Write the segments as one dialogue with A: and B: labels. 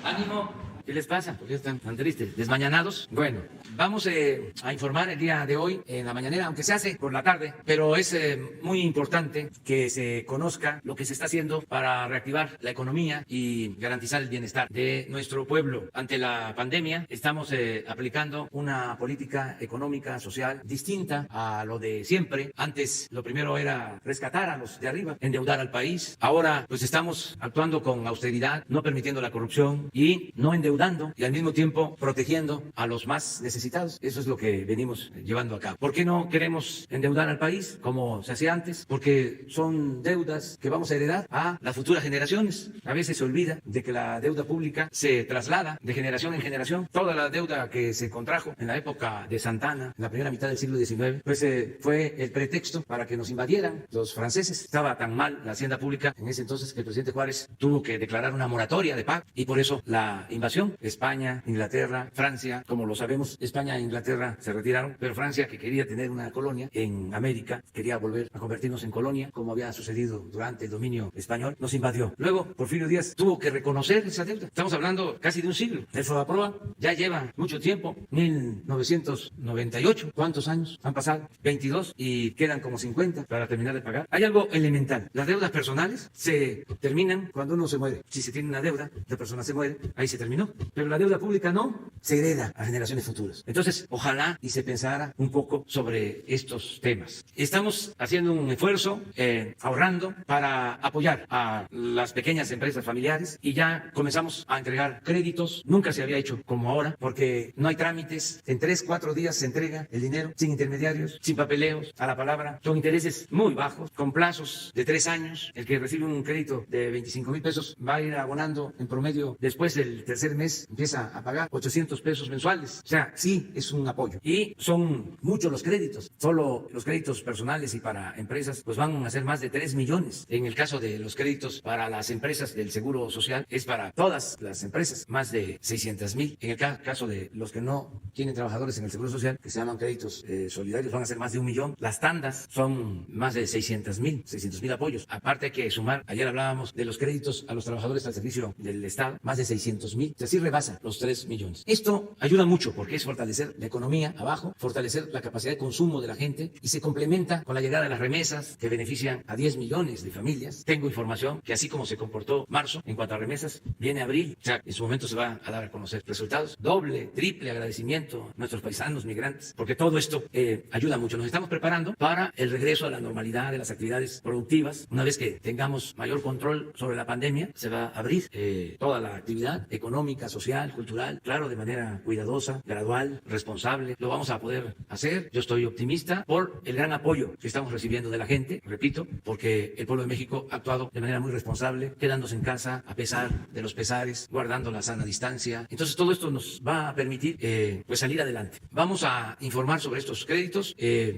A: Ánimo. ¿Qué les pasa? ¿Por qué están tan tristes? ¿Desmañanados? Bueno, vamos a informar el día de hoy en la mañanera, aunque se hace por la tarde, pero es muy importante que se conozca lo que se está haciendo para reactivar la economía y garantizar el bienestar de nuestro pueblo. Ante la pandemia estamos aplicando una política económica, social, distinta a lo de siempre. Antes lo primero era rescatar a los de arriba, endeudar al país. Ahora pues estamos actuando con austeridad, no permitiendo la corrupción y no endeudando y al mismo tiempo protegiendo a los más necesitados. Eso es lo que venimos llevando a cabo. ¿Por qué no queremos endeudar al país como se hacía antes? Porque son deudas que vamos a heredar a las futuras generaciones. A veces se olvida de que la deuda pública se traslada de generación en generación. Toda la deuda que se contrajo en la época de Santana, en la primera mitad del siglo XIX, pues fue el pretexto para que nos invadieran los franceses. Estaba tan mal la hacienda pública en ese entonces que el presidente Juárez tuvo que declarar una moratoria de pago y por eso la invasión. España, Inglaterra, Francia, como lo sabemos, España e Inglaterra se retiraron, pero Francia, que quería tener una colonia en América, quería volver a convertirnos en colonia, como había sucedido durante el dominio español, nos invadió. Luego, Porfirio Díaz tuvo que reconocer esa deuda. Estamos hablando casi de un siglo. El FOBAPROA ya lleva mucho tiempo, 1998. ¿Cuántos años han pasado? 22 y quedan como 50 para terminar de pagar. Hay algo elemental. Las deudas personales se terminan cuando uno se muere. Si se tiene una deuda, la persona se muere, ahí se terminó. Pero la deuda pública no, se hereda a generaciones futuras. Entonces, ojalá y se pensara un poco sobre estos temas. Estamos haciendo un esfuerzo, ahorrando para apoyar a las pequeñas empresas familiares y ya comenzamos a entregar créditos. Nunca se había hecho como ahora, porque no hay trámites. En 3-4 días se entrega el dinero, sin intermediarios, sin papeleos, a la palabra, con intereses muy bajos, con plazos de 3 años. El que recibe un crédito de 25,000 pesos va a ir abonando en promedio después del tercer mes, empieza a pagar 800 pesos mensuales. O sea, sí es un apoyo. Y son muchos los créditos. Solo los créditos personales y para empresas pues van a ser más de 3 millones. En el caso de los créditos para las empresas del Seguro Social es para todas las empresas, más de 600,000. En el caso de los que no tienen trabajadores en el Seguro Social, que se llaman créditos solidarios, van a ser más de 1 millón. Las tandas son más de 600,000 apoyos. Aparte hay que sumar, ayer hablábamos de los créditos a los trabajadores al servicio del Estado, más de 600,000. Así rebasa los 3 millones. Esto ayuda mucho porque es fortalecer la economía abajo, fortalecer la capacidad de consumo de la gente y se complementa con la llegada de las remesas que benefician a 10 millones de familias. Tengo información que así como se comportó marzo en cuanto a remesas, viene abril. O sea, en su momento se va a dar a conocer resultados. Doble, triple agradecimiento a nuestros paisanos migrantes, porque todo esto ayuda mucho. Nos estamos preparando para el regreso a la normalidad de las actividades productivas. Una vez que tengamos mayor control sobre la pandemia, se va a abrir toda la actividad económica, social, cultural, claro, de manera cuidadosa, gradual, responsable. Lo vamos a poder hacer. Yo estoy optimista por el gran apoyo que estamos recibiendo de la gente, repito, porque el pueblo de México ha actuado de manera muy responsable, quedándose en casa a pesar de los pesares, guardando la sana distancia. Entonces todo esto nos va a permitir pues salir adelante. Vamos a informar sobre estos créditos.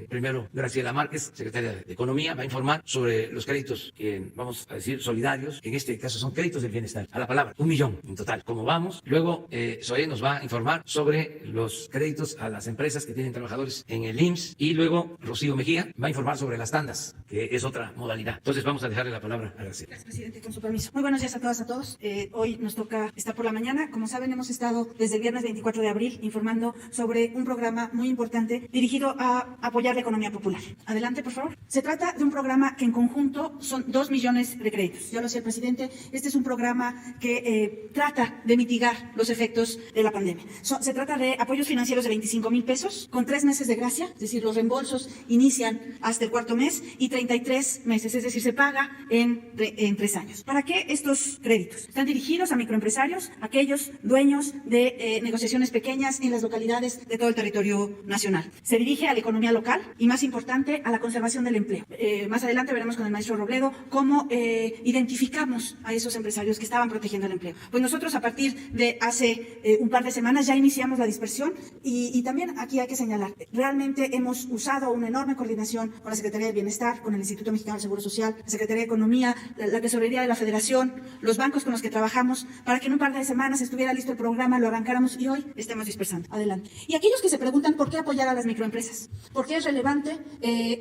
A: Primero, Graciela Márquez, secretaria de Economía, va a informar sobre los créditos que vamos a decir solidarios. En este caso son créditos del bienestar. A la palabra, 1 millón en total. ¿Cómo vamos? Luego, Zoé nos va a informar sobre los créditos a las empresas que tienen trabajadores en el IMSS y luego Rocío Mejía va a informar sobre las tandas, que es otra modalidad. Entonces vamos a dejarle la palabra a Graciela.
B: Gracias, presidente, con su permiso. Muy buenos días a todas, a todos. Hoy nos toca estar por la mañana. Como saben, hemos estado desde el viernes 24 de abril informando sobre un programa muy importante dirigido a apoyar la economía popular. Adelante, por favor. Se trata de un programa que en conjunto son 2 millones de créditos. Ya lo decía el presidente, este es un programa que trata de mitigar los efectos de la pandemia. Se trata de apoyos financieros de 25,000 pesos con 3 meses de gracia, es decir, los reembolsos inician hasta el 4.º mes y 33 meses, es decir, se paga en 3 años. ¿Para qué estos créditos? Están dirigidos a microempresarios, aquellos dueños de negociaciones pequeñas en las localidades de todo el territorio nacional. Se dirige a la economía local y, más importante, a la conservación del empleo. Más adelante veremos con el maestro Robledo cómo identificamos a esos empresarios que estaban protegiendo el empleo. Pues nosotros, a partir de hace un par de semanas ya iniciamos la dispersión y también aquí hay que señalar, realmente hemos usado una enorme coordinación con la Secretaría de Bienestar, con el Instituto Mexicano del Seguro Social, la Secretaría de Economía, la Tesorería de la Federación, los bancos con los que trabajamos, para que en un par de semanas estuviera listo el programa, lo arrancáramos y hoy estemos dispersando. Adelante. Y aquellos que se preguntan por qué apoyar a las microempresas, por qué es relevante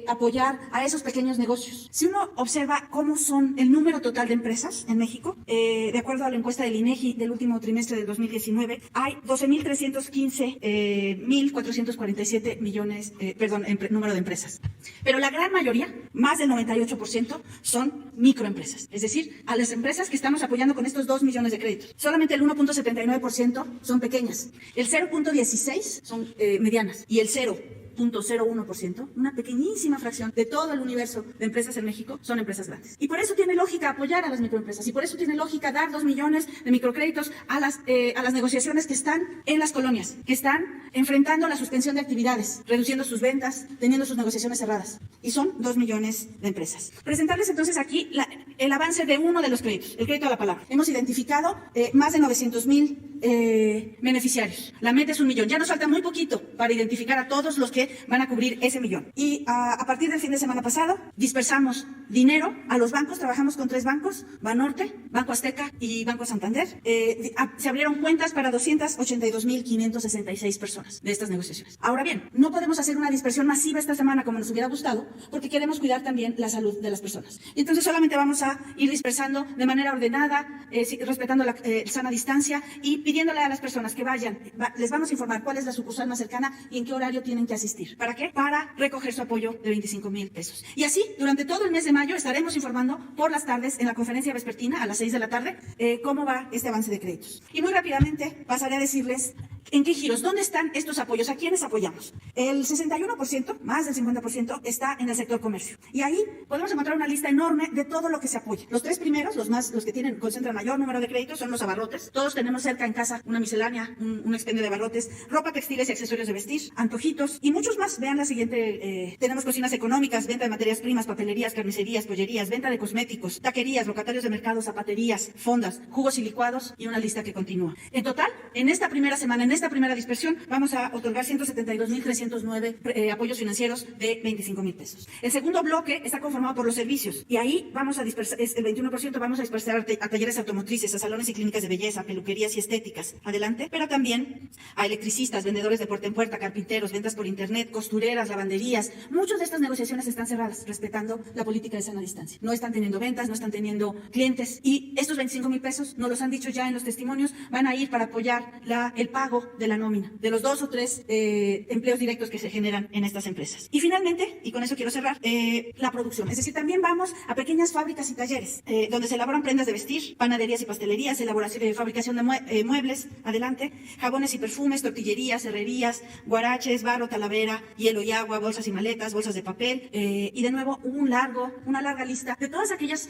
B: apoyar a esos pequeños negocios. Si uno observa cómo son el número total de empresas en México, de acuerdo a la encuesta del INEGI del último trimestre del 2019, hay 12.315.447 millones, número de empresas. Pero la gran mayoría, más del 98%, son microempresas. Es decir, a las empresas que estamos apoyando con estos 2 millones de créditos. Solamente el 1.79% son pequeñas. El 0.16% son medianas. Y el 0.01%, una pequeñísima fracción de todo el universo de empresas en México son empresas grandes. Y por eso tiene lógica apoyar a las microempresas y por eso tiene lógica dar 2 millones de microcréditos a las negociaciones que están en las colonias, que están enfrentando la suspensión de actividades, reduciendo sus ventas, teniendo sus negociaciones cerradas. Y son 2 millones de empresas. Presentarles entonces aquí el avance de uno de los créditos, el crédito a la palabra. Hemos identificado más de 900,000 beneficiarios. La meta es 1 millón. Ya nos falta muy poquito para identificar a todos los que van a cubrir ese millón. Y a partir del fin de semana pasado, dispersamos dinero a los bancos. Trabajamos con 3 bancos, Banorte, Banco Azteca y Banco Santander. Se abrieron cuentas para 282,566 personas de estas negociaciones. Ahora bien, no podemos hacer una dispersión masiva esta semana como nos hubiera gustado, porque queremos cuidar también la salud de las personas. Y entonces solamente vamos a ir dispersando de manera ordenada, respetando la sana distancia y pidiéndole a las personas que vayan, les vamos a informar cuál es la sucursal más cercana y en qué horario tienen que asistir. ¿Para qué? Para recoger su apoyo de 25,000 pesos. Y así, durante todo el mes de mayo, estaremos informando por las tardes en la conferencia vespertina a las 6 de la tarde cómo va este avance de créditos. Y muy rápidamente pasaré a decirles en qué giros, dónde están estos apoyos, a quiénes apoyamos. El 61%, más del 50%, está en el sector comercio. Y ahí podemos encontrar una lista enorme de todo lo que se apoya. Los 3 primeros, los que concentran mayor número de créditos, son los abarrotes. Todos tenemos cerca en casa una miscelánea, un expendio de abarrotes, ropa, textiles y accesorios de vestir, antojitos y muchos más. Vean la siguiente, tenemos cocinas económicas, venta de materias primas, papelerías, carnicerías, pollerías, venta de cosméticos, taquerías, locatarios de mercado, zapaterías, fondas, jugos y licuados y una lista que continúa. En total, en esta primera semana, en esta primera dispersión, vamos a otorgar 172,309 apoyos financieros de 25,000 pesos. El segundo bloque está conformado por los servicios y ahí vamos a dispersar, el 21% vamos a dispersar a talleres automotrices, a salones y clínicas de belleza, peluquerías y estéticas. Adelante, pero también a electricistas, vendedores de puerta en puerta, carpinteros, ventas por internet, costureras, lavanderías. Muchas de estas negociaciones están cerradas, respetando la política de sana distancia. No están teniendo ventas, no están teniendo clientes y estos 25,000 pesos, nos los han dicho ya en los testimonios, van a ir para apoyar el pago de la nómina, de los 2 o 3 empleos directos que se generan en estas empresas. Y finalmente, y con eso quiero cerrar, la producción. Es decir, también vamos a pequeñas fábricas y talleres, donde se elaboran prendas de vestir, panaderías y pastelerías, fabricación de muebles, adelante, jabones y perfumes, tortillerías, herrerías, guaraches, barro, talavera, hielo y agua, bolsas y maletas, bolsas de papel, y de nuevo una larga lista de todas aquellas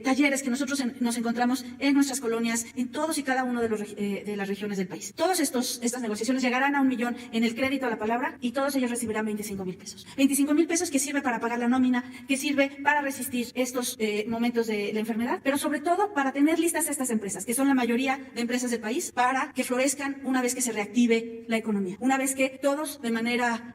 B: talleres que nosotros nos encontramos en nuestras colonias, en todos y cada uno de las regiones del país. Todas estas negociaciones llegarán a 1 millón en el crédito a la palabra y todos ellos recibirán 25,000 pesos. 25,000 pesos que sirve para pagar la nómina, que sirve para resistir estos momentos de la enfermedad, pero sobre todo para tener listas a estas empresas, que son la mayoría de empresas del país, para que florezcan una vez que se reactive la economía, una vez que todos de manera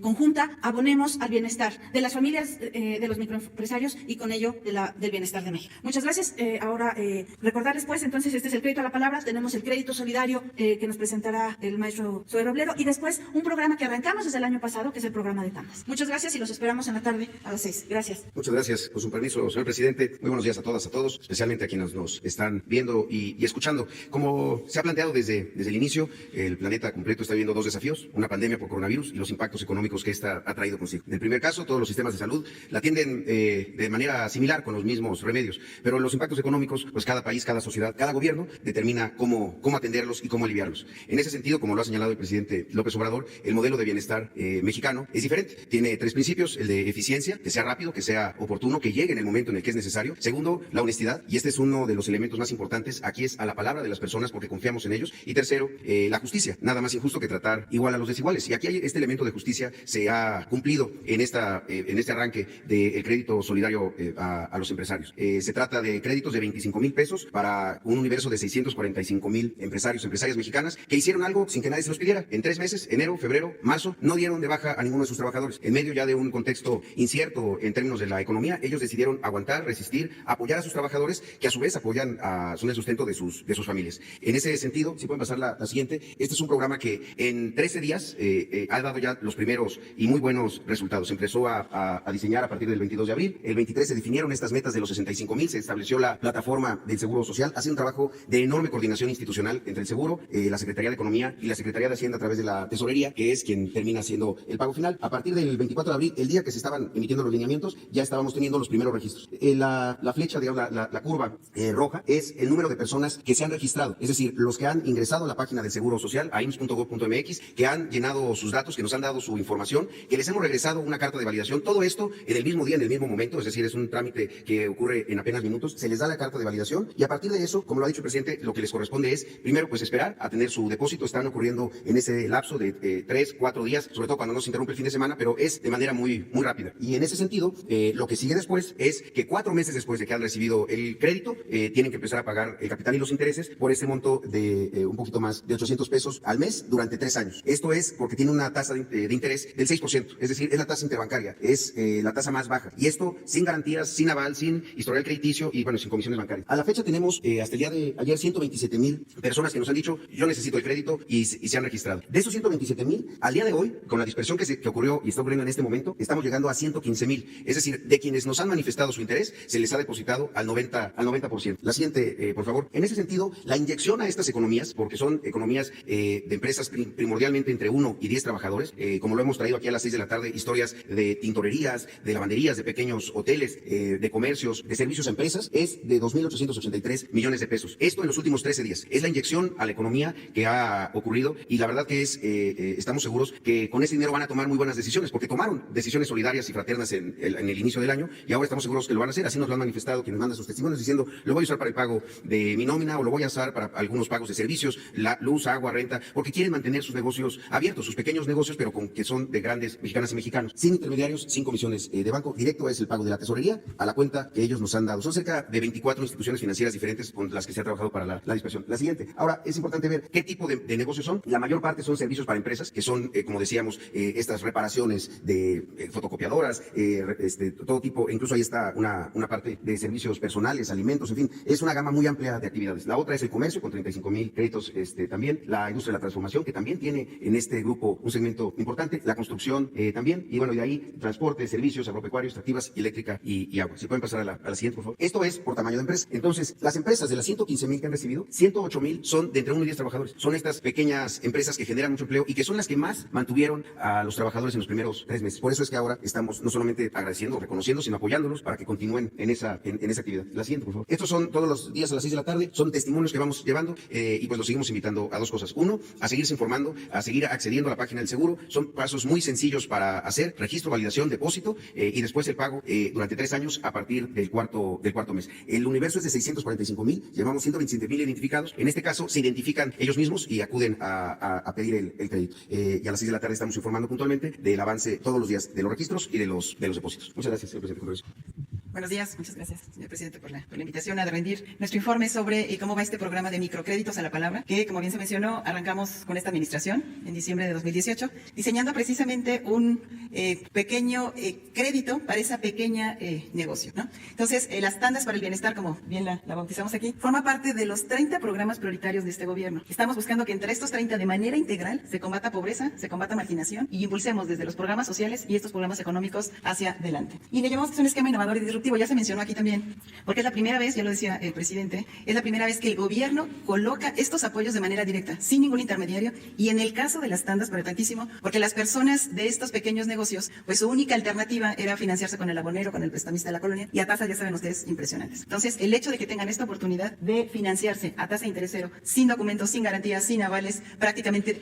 B: conjunta abonemos al bienestar de las familias, de los microempresarios y con ello del bienestar de México. Muchas gracias. Ahora recordarles pues, entonces este es el crédito a la palabra, tenemos el crédito solidario que nos presentará el maestro Zoe Robledo y después un programa que arrancamos desde el año pasado, que es el programa de tandas. Muchas gracias y los esperamos en la tarde a las 6. Gracias.
C: Muchas gracias. Con su permiso, señor presidente, muy buenos días a todas, a todos, especialmente a quienes nos están viendo y escuchando. Como se ha planteado desde el inicio, el planeta completo está viviendo 2 desafíos, una pandemia por coronavirus y los impactos económicos que esta ha traído consigo. En el primer caso, todos los sistemas de salud la atienden de manera similar con los mismos remedios, pero los impactos económicos, pues cada país, cada sociedad, cada gobierno determina cómo atenderlos y cómo aliviarlos. En ese sentido, como lo ha señalado el presidente López Obrador, el modelo de bienestar mexicano es diferente. Tiene 3 principios: el de eficiencia, que sea rápido, que sea oportuno, que llegue en el momento en el que es necesario. Segundo, la honestidad, y este es uno de los elementos más importantes. Aquí es a la palabra de las personas porque confiamos en ellos. Y tercero, la justicia. Nada más injusto que tratar igual a los desiguales. Y aquí hay este elemento de justicia se ha cumplido en este arranque del crédito solidario a los empresarios. Se trata de créditos de 25,000 pesos para un universo de 645,000 empresarios, empresarias mexicanas que hicieron algo sin que nadie se los pidiera. En 3 meses, enero, febrero, marzo, no dieron de baja a ninguno de sus trabajadores. En medio ya de un contexto incierto en términos de la economía, ellos decidieron aguantar, resistir, apoyar a sus trabajadores, que a su vez apoyan son el sustento de sus familias. En ese sentido, si pueden pasar la siguiente, este es un programa que en 13 días ha dado ya los primeros y muy buenos resultados. Se empezó a diseñar a partir del 22 de abril. El 23 se definieron estas metas de los 65,000, se estableció la plataforma del Seguro Social. Ha sido un trabajo de enorme coordinación institucional entre el Seguro, la Secretaría de Economía y la Secretaría de Hacienda a través de la Tesorería, que es quien termina haciendo el pago final. A partir del 24 de abril, el día que se estaban emitiendo los lineamientos, ya estábamos teniendo los primeros registros. La flecha, digamos, la curva roja es el número de personas que se han registrado, es decir, los que han ingresado a la página del Seguro Social, a ims.gov.mx, que han llenado sus datos, que nos han dado su información, que les hemos regresado una carta de validación. Todo esto en el mismo día, en el mismo momento, es decir, es un trámite que ocurre en apenas minutos. Se les da la carta de validación y a partir de eso, como lo ha dicho el presidente, lo que les corresponde es, primero, pues esperar a tener su depósito. Están ocurriendo en ese lapso de 3, 4 días, sobre todo cuando no se interrumpe el fin de semana, pero es de manera muy rápida. Y en ese sentido, lo que sigue después es que 4 meses después de que han recibido el crédito, tienen que empezar a pagar el capital y los intereses por ese monto de un poquito más de 800 pesos al mes durante 3 años. Esto es porque tiene una tasa de interés del 6%, es decir, es la tasa interbancaria, es la tasa más baja. Y esto sin garantías, sin aval, sin historial crediticio y, bueno, sin comisiones bancarias. A la fecha tenemos hasta el día de ayer 127,000 personas que nos han dicho: yo necesito el crédito, y se han registrado. De esos 127,000, al día de hoy, con la dispersión que ocurrió y está ocurriendo en este momento, estamos llegando a 115,000. Es decir, de quienes nos han manifestado su interés, se les ha depositado al 90%. La siguiente, por favor. En ese sentido, la inyección a estas economías, porque son economías de empresas primordialmente entre 1 y 10 trabajadores, como lo hemos traído aquí a las 6 de la tarde, historias de tintorerías, de lavanderías, de pequeños hoteles, de comercios, de servicios a empresas, es de 2,883 millones de pesos. Esto en los últimos 13 días. Es la inyección a la economía que ha ocurrido y la verdad que estamos seguros que con ese dinero van a tomar muy buenas decisiones, porque tomaron decisiones solidarias y fraternas en el inicio del año y ahora estamos seguros que lo van a hacer. Así nos lo han manifestado quienes mandan sus testimonios diciendo: lo voy a usar para el pago de mi nómina o lo voy a usar para algunos pagos de servicios, la luz, agua, renta, porque quieren mantener sus negocios abiertos, sus pequeños negocios, pero que son de grandes mexicanas y mexicanos, sin intermediarios, sin comisiones de banco. Directo es el pago de la tesorería a la cuenta que ellos nos han dado. Son cerca de 24 instituciones financieras diferentes con las que se ha trabajado para la dispersión. La siguiente. Ahora, es importante ver qué tipo de negocios son. La mayor parte son servicios para empresas, que son, como decíamos, estas reparaciones de fotocopiadoras, todo tipo. Incluso ahí está una parte de servicios personales, alimentos, en fin. Es una gama muy amplia de actividades. La otra es el comercio, con 35,000 créditos también. La industria de la transformación, que también tiene en este grupo un segmento importante. La construcción también. Y bueno, de ahí transporte, servicios, agropecuarios, extractivas, eléctrica y agua. Si pueden pasar a la siguiente, por favor. Esto es por tamaño de empresa. Entonces, las empresas de las 115,000 que han recibido, 108,000 son de entre 1 y 10 trabajadores. Son estas pequeñas empresas que generan mucho empleo y que son las que más mantuvieron a los trabajadores en los primeros 3 meses. Por eso es que ahora estamos no solamente agradeciendo, reconociendo, sino apoyándolos para que continúen en esa actividad. La siguiente, por favor. Estos son todos los días a las 6 de la tarde. Son testimonios que vamos llevando y pues los seguimos invitando a 2 cosas. Uno, a seguirse informando, a seguir accediendo a la página del Seguro. Son pasos muy sencillos para hacer: registro, validación, depósito y después el pago durante 3 años a partir del cuarto mes. El universo es de 645,000, llevamos 127,000 identificados. En este caso se identifican ellos mismos y acuden a pedir el crédito. Y a las 6 de la tarde estamos informando puntualmente del avance todos los días de los registros y de los depósitos. Muchas gracias, señor presidente.
D: Buenos días, muchas gracias, señor presidente, por la invitación a rendir nuestro informe sobre cómo va este programa de microcréditos a la palabra, que, como bien se mencionó, arrancamos con esta administración en diciembre de 2018, diseñando precisamente un pequeño crédito para esa pequeña negocio, ¿no? Entonces, las tandas para el bienestar, como bien la bautizamos aquí, forma parte de los 30 programas prioritarios de este gobierno. Estamos buscando que entre estos 30, de manera integral, se combata pobreza, se combata marginación y impulsemos desde los programas sociales y estos programas económicos hacia adelante. Y le llamamos que es un esquema innovador y disruptivo. Ya se mencionó aquí también, porque es la primera vez, ya lo decía el presidente, es la primera vez que el gobierno coloca estos apoyos de manera directa, sin ningún intermediario, y en el caso de las tandas, pero tantísimo, porque las personas de estos pequeños negocios negocios, pues su única alternativa era financiarse con el abonero, con el prestamista de la colonia, y a tasas, ya saben ustedes, impresionantes. Entonces, el hecho de que tengan esta oportunidad de financiarse a tasa de interés cero, sin documentos, sin garantías, sin avales, prácticamente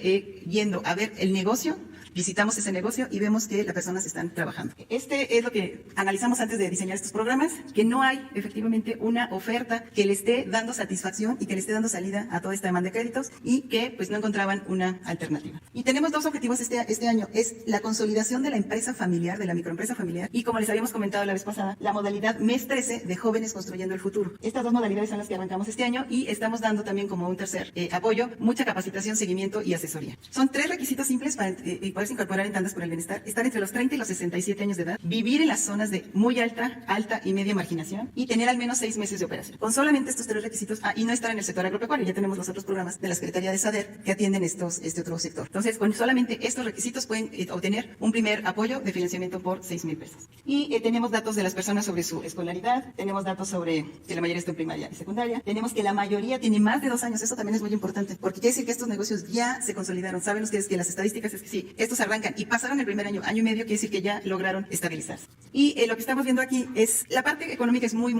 D: yendo a ver el negocio, visitamos ese negocio y vemos que las personas están trabajando. Este es lo que analizamos antes de diseñar estos programas, que no hay efectivamente una oferta que le esté dando satisfacción y que le esté dando salida a toda esta demanda de créditos y que pues no encontraban una alternativa. Y tenemos dos objetivos este año, es la consolidación de la empresa familiar, de la microempresa familiar, y como les habíamos comentado la vez pasada, la modalidad MES 13 de Jóvenes Construyendo el Futuro. Estas dos modalidades son las que arrancamos este año y estamos dando también como un tercer apoyo, mucha capacitación, seguimiento y asesoría. Son 3 requisitos simples para poderse incorporar en tandas por el bienestar: estar entre los 30 y los 67 años de edad, vivir en las zonas de muy alta, alta y media marginación y tener al menos 6 meses de operación. Con solamente estos 3 requisitos, y no estar en el sector agropecuario, ya tenemos los otros programas de la Secretaría de SADER que atienden este otro sector. Entonces, con solamente estos requisitos pueden obtener un primer apoyo de financiamiento por 6,000 pesos. Y tenemos datos de las personas sobre su escolaridad, tenemos datos sobre que la mayoría está en primaria y secundaria, tenemos que la mayoría tiene más de 2 años, eso también es muy importante, porque quiere decir que estos negocios ya se consolidaron. Saben ustedes que las estadísticas es que sí, estos arrancan y pasaron el primer año, año y medio, quiere decir que ya lograron estabilizarse. Y lo que estamos viendo aquí es, la parte económica es muy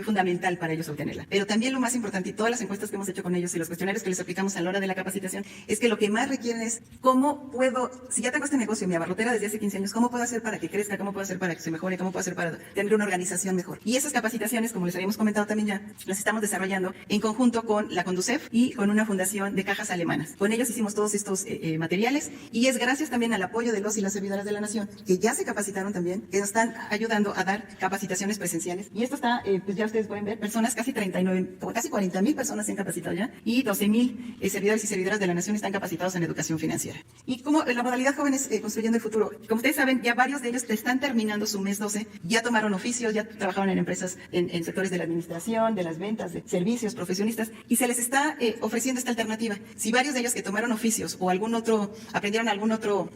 D: fundamental para ellos obtenerla, pero también lo más importante, y todas las encuestas que hemos hecho con ellos y los cuestionarios que les aplicamos a la hora de la capacitación, es que lo que más requieren es cómo puedo, si ya tengo este negocio, mi abarrotera desde hace 15 años, cómo puedo hacer para que crezca, cómo puedo hacer para que se mejore, cómo puedo hacer para tener una organización mejor. Y esas capacitaciones, como les habíamos comentado también ya, las estamos desarrollando en conjunto con la Conducef y con una fundación de cajas alemanas. Con ellos hicimos todos estos materiales y es gracias también al apoyo de los y las servidoras de la Nación, que ya se capacitaron también, que nos están ayudando a dar capacitaciones presenciales. Y esto está, pues ya ustedes pueden ver, personas, casi 40,000 personas se han capacitado ya y 12,000 servidores y servidoras de la Nación están capacitados en educación financiera. Y como la modalidad Jóvenes Construyendo el Futuro, como ustedes saben, ya varios de ellos están terminando su mes 12, ya tomaron oficios, ya trabajaron en empresas, en sectores de la administración, de las ventas, de servicios, profesionistas, y se les está ofreciendo esta alternativa. Si varios de ellos que tomaron oficios o aprendieron algún otro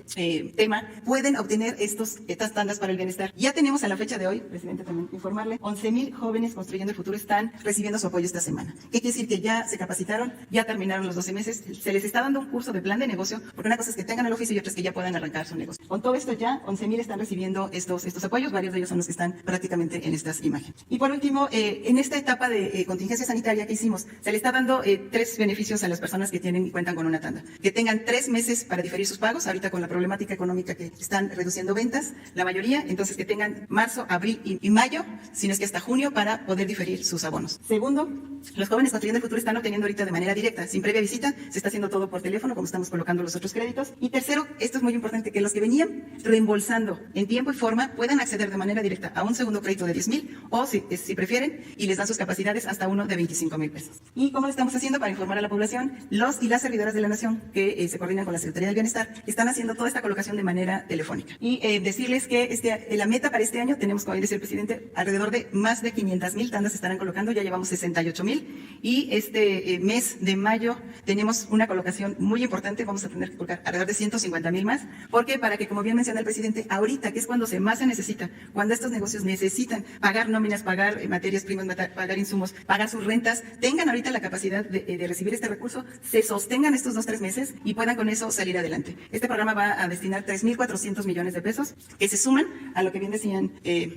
D: tema, pueden obtener estas tandas para el bienestar. Ya tenemos a la fecha de hoy, presidente, también informarle, 11,000 jóvenes construyendo el futuro están recibiendo su apoyo esta semana. ¿Qué quiere decir? Que ya se capacitaron, ya terminaron los 12 meses, se les está dando un curso de plan de negocio, porque una cosa es que tengan el oficio y otra es que ya puedan arrancar su negocio. Con todo esto ya 11,000 están recibiendo estos apoyos, varios de ellos son los que están prácticamente en estas imágenes. Y por último, en esta etapa de contingencia sanitaria que hicimos, se le está dando 3 beneficios a las personas que tienen y cuentan con una tanda. Que tengan 3 meses para diferir sus pagos, ahorita con la problemática económica que están reduciendo ventas, la mayoría, entonces que tengan marzo, abril y mayo, si no es que hasta junio, para poder diferir sus abonos. Segundo, los jóvenes construyendo el futuro están obteniendo ahorita de manera directa, sin previa visita, se está haciendo todo por teléfono, como estamos colocando los otros créditos. Y tercero, esto es muy importante, que los que venían reembolsando en tiempo y forma puedan acceder de manera directa a un segundo crédito de 10,000 o si prefieren, y les dan sus capacidades hasta uno de 25,000 pesos. ¿Y cómo lo estamos haciendo para informar a la población? Los y las servidoras de la Nación que se coordinan con la Secretaría del Bienestar están haciendo toda esta colocación de manera telefónica. Y decirles que la meta para este año tenemos, como dice el presidente, alrededor de más de 500,000 tandas se estarán colocando, ya llevamos 68,000 y este mes de mayo tenemos una colocación muy importante, vamos a tener que colocar alrededor de 150,000 más, porque para que, como bien menciona el presidente, ahorita que es cuando más se necesita, cuando estos negocios necesitan pagar nóminas, pagar materias primas, pagar insumos, pagar sus rentas, tengan ahorita la capacidad de recibir este recurso, se sostengan estos 2-3 meses y puedan con eso salir adelante. Este programa va a destinar 3,400 millones de pesos, que se suman a lo que bien decían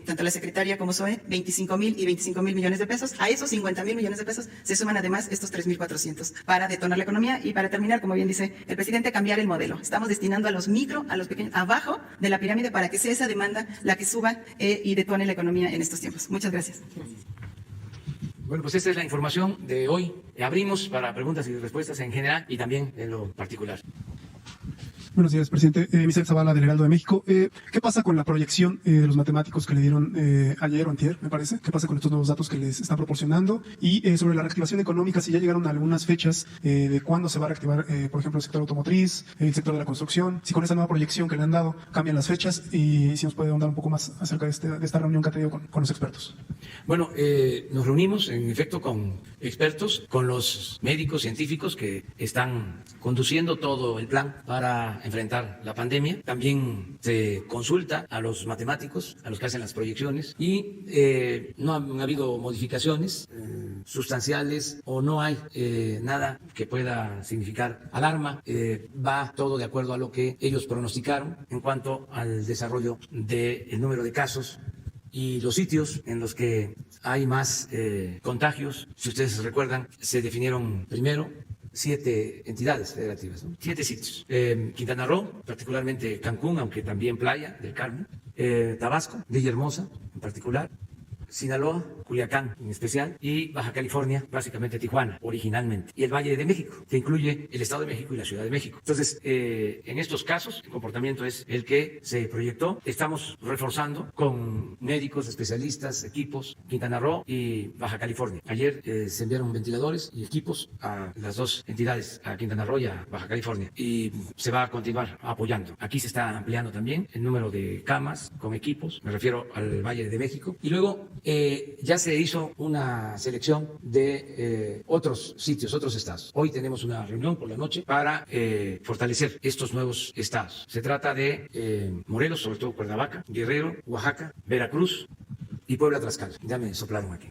D: tanto la secretaria como SOE, 25,000 y 25,000 millones de pesos. A esos 50,000 millones de pesos se suman además estos 3,400 para detonar la economía y para terminar, como bien dice el presidente, cambiar el modelo. Estamos destinando a los micro, a los pequeños, abajo de la pirámide para que sea esa demanda la que suba y detone la economía en estos tiempos. Muchas gracias.
A: Bueno, pues esta es la información de hoy. Abrimos para preguntas y respuestas en general y también en lo particular.
E: Buenos días, presidente. Misael Zavala, del Heraldo de México. ¿Qué pasa con la proyección de los matemáticos que le dieron ayer o antier, me parece? ¿Qué pasa con estos nuevos datos que les están proporcionando? Y sobre la reactivación económica, si ya llegaron algunas fechas de cuándo se va a reactivar, por ejemplo, el sector automotriz, el sector de la construcción, si con esa nueva proyección que le han dado cambian las fechas y si nos puede ahondar un poco más acerca de esta reunión que ha tenido con los expertos.
A: Bueno, nos reunimos en efecto con expertos, con los médicos científicos que están conduciendo todo el plan para enfrentar la pandemia. También se consulta a los matemáticos, a los que hacen las proyecciones, y no han habido modificaciones sustanciales o no hay nada que pueda significar alarma. Va todo de acuerdo a lo que ellos pronosticaron en cuanto al desarrollo del número de casos y los sitios en los que hay más contagios. Si ustedes recuerdan, se definieron primero 7 entidades federativas, ¿no? 7 sitios. Quintana Roo, particularmente Cancún, aunque también Playa del Carmen, Tabasco, Villahermosa en particular, Sinaloa, Culiacán en especial, y Baja California, básicamente Tijuana, originalmente, y el Valle de México, que incluye el Estado de México y la Ciudad de México. Entonces, en estos casos, el comportamiento es el que se proyectó. Estamos reforzando con médicos, especialistas, equipos, Quintana Roo y Baja California. Ayer se enviaron ventiladores y equipos a las 2 entidades, a Quintana Roo y a Baja California, y se va a continuar apoyando. Aquí se está ampliando también el número de camas con equipos, me refiero al Valle de México, y luego ya se hizo una selección de otros sitios, otros estados. Hoy tenemos una reunión por la noche para fortalecer estos nuevos estados. Se trata de Morelos, sobre todo Cuernavaca, Guerrero, Oaxaca, Veracruz y Puebla, Tlaxcala. Ya me soplaron aquí.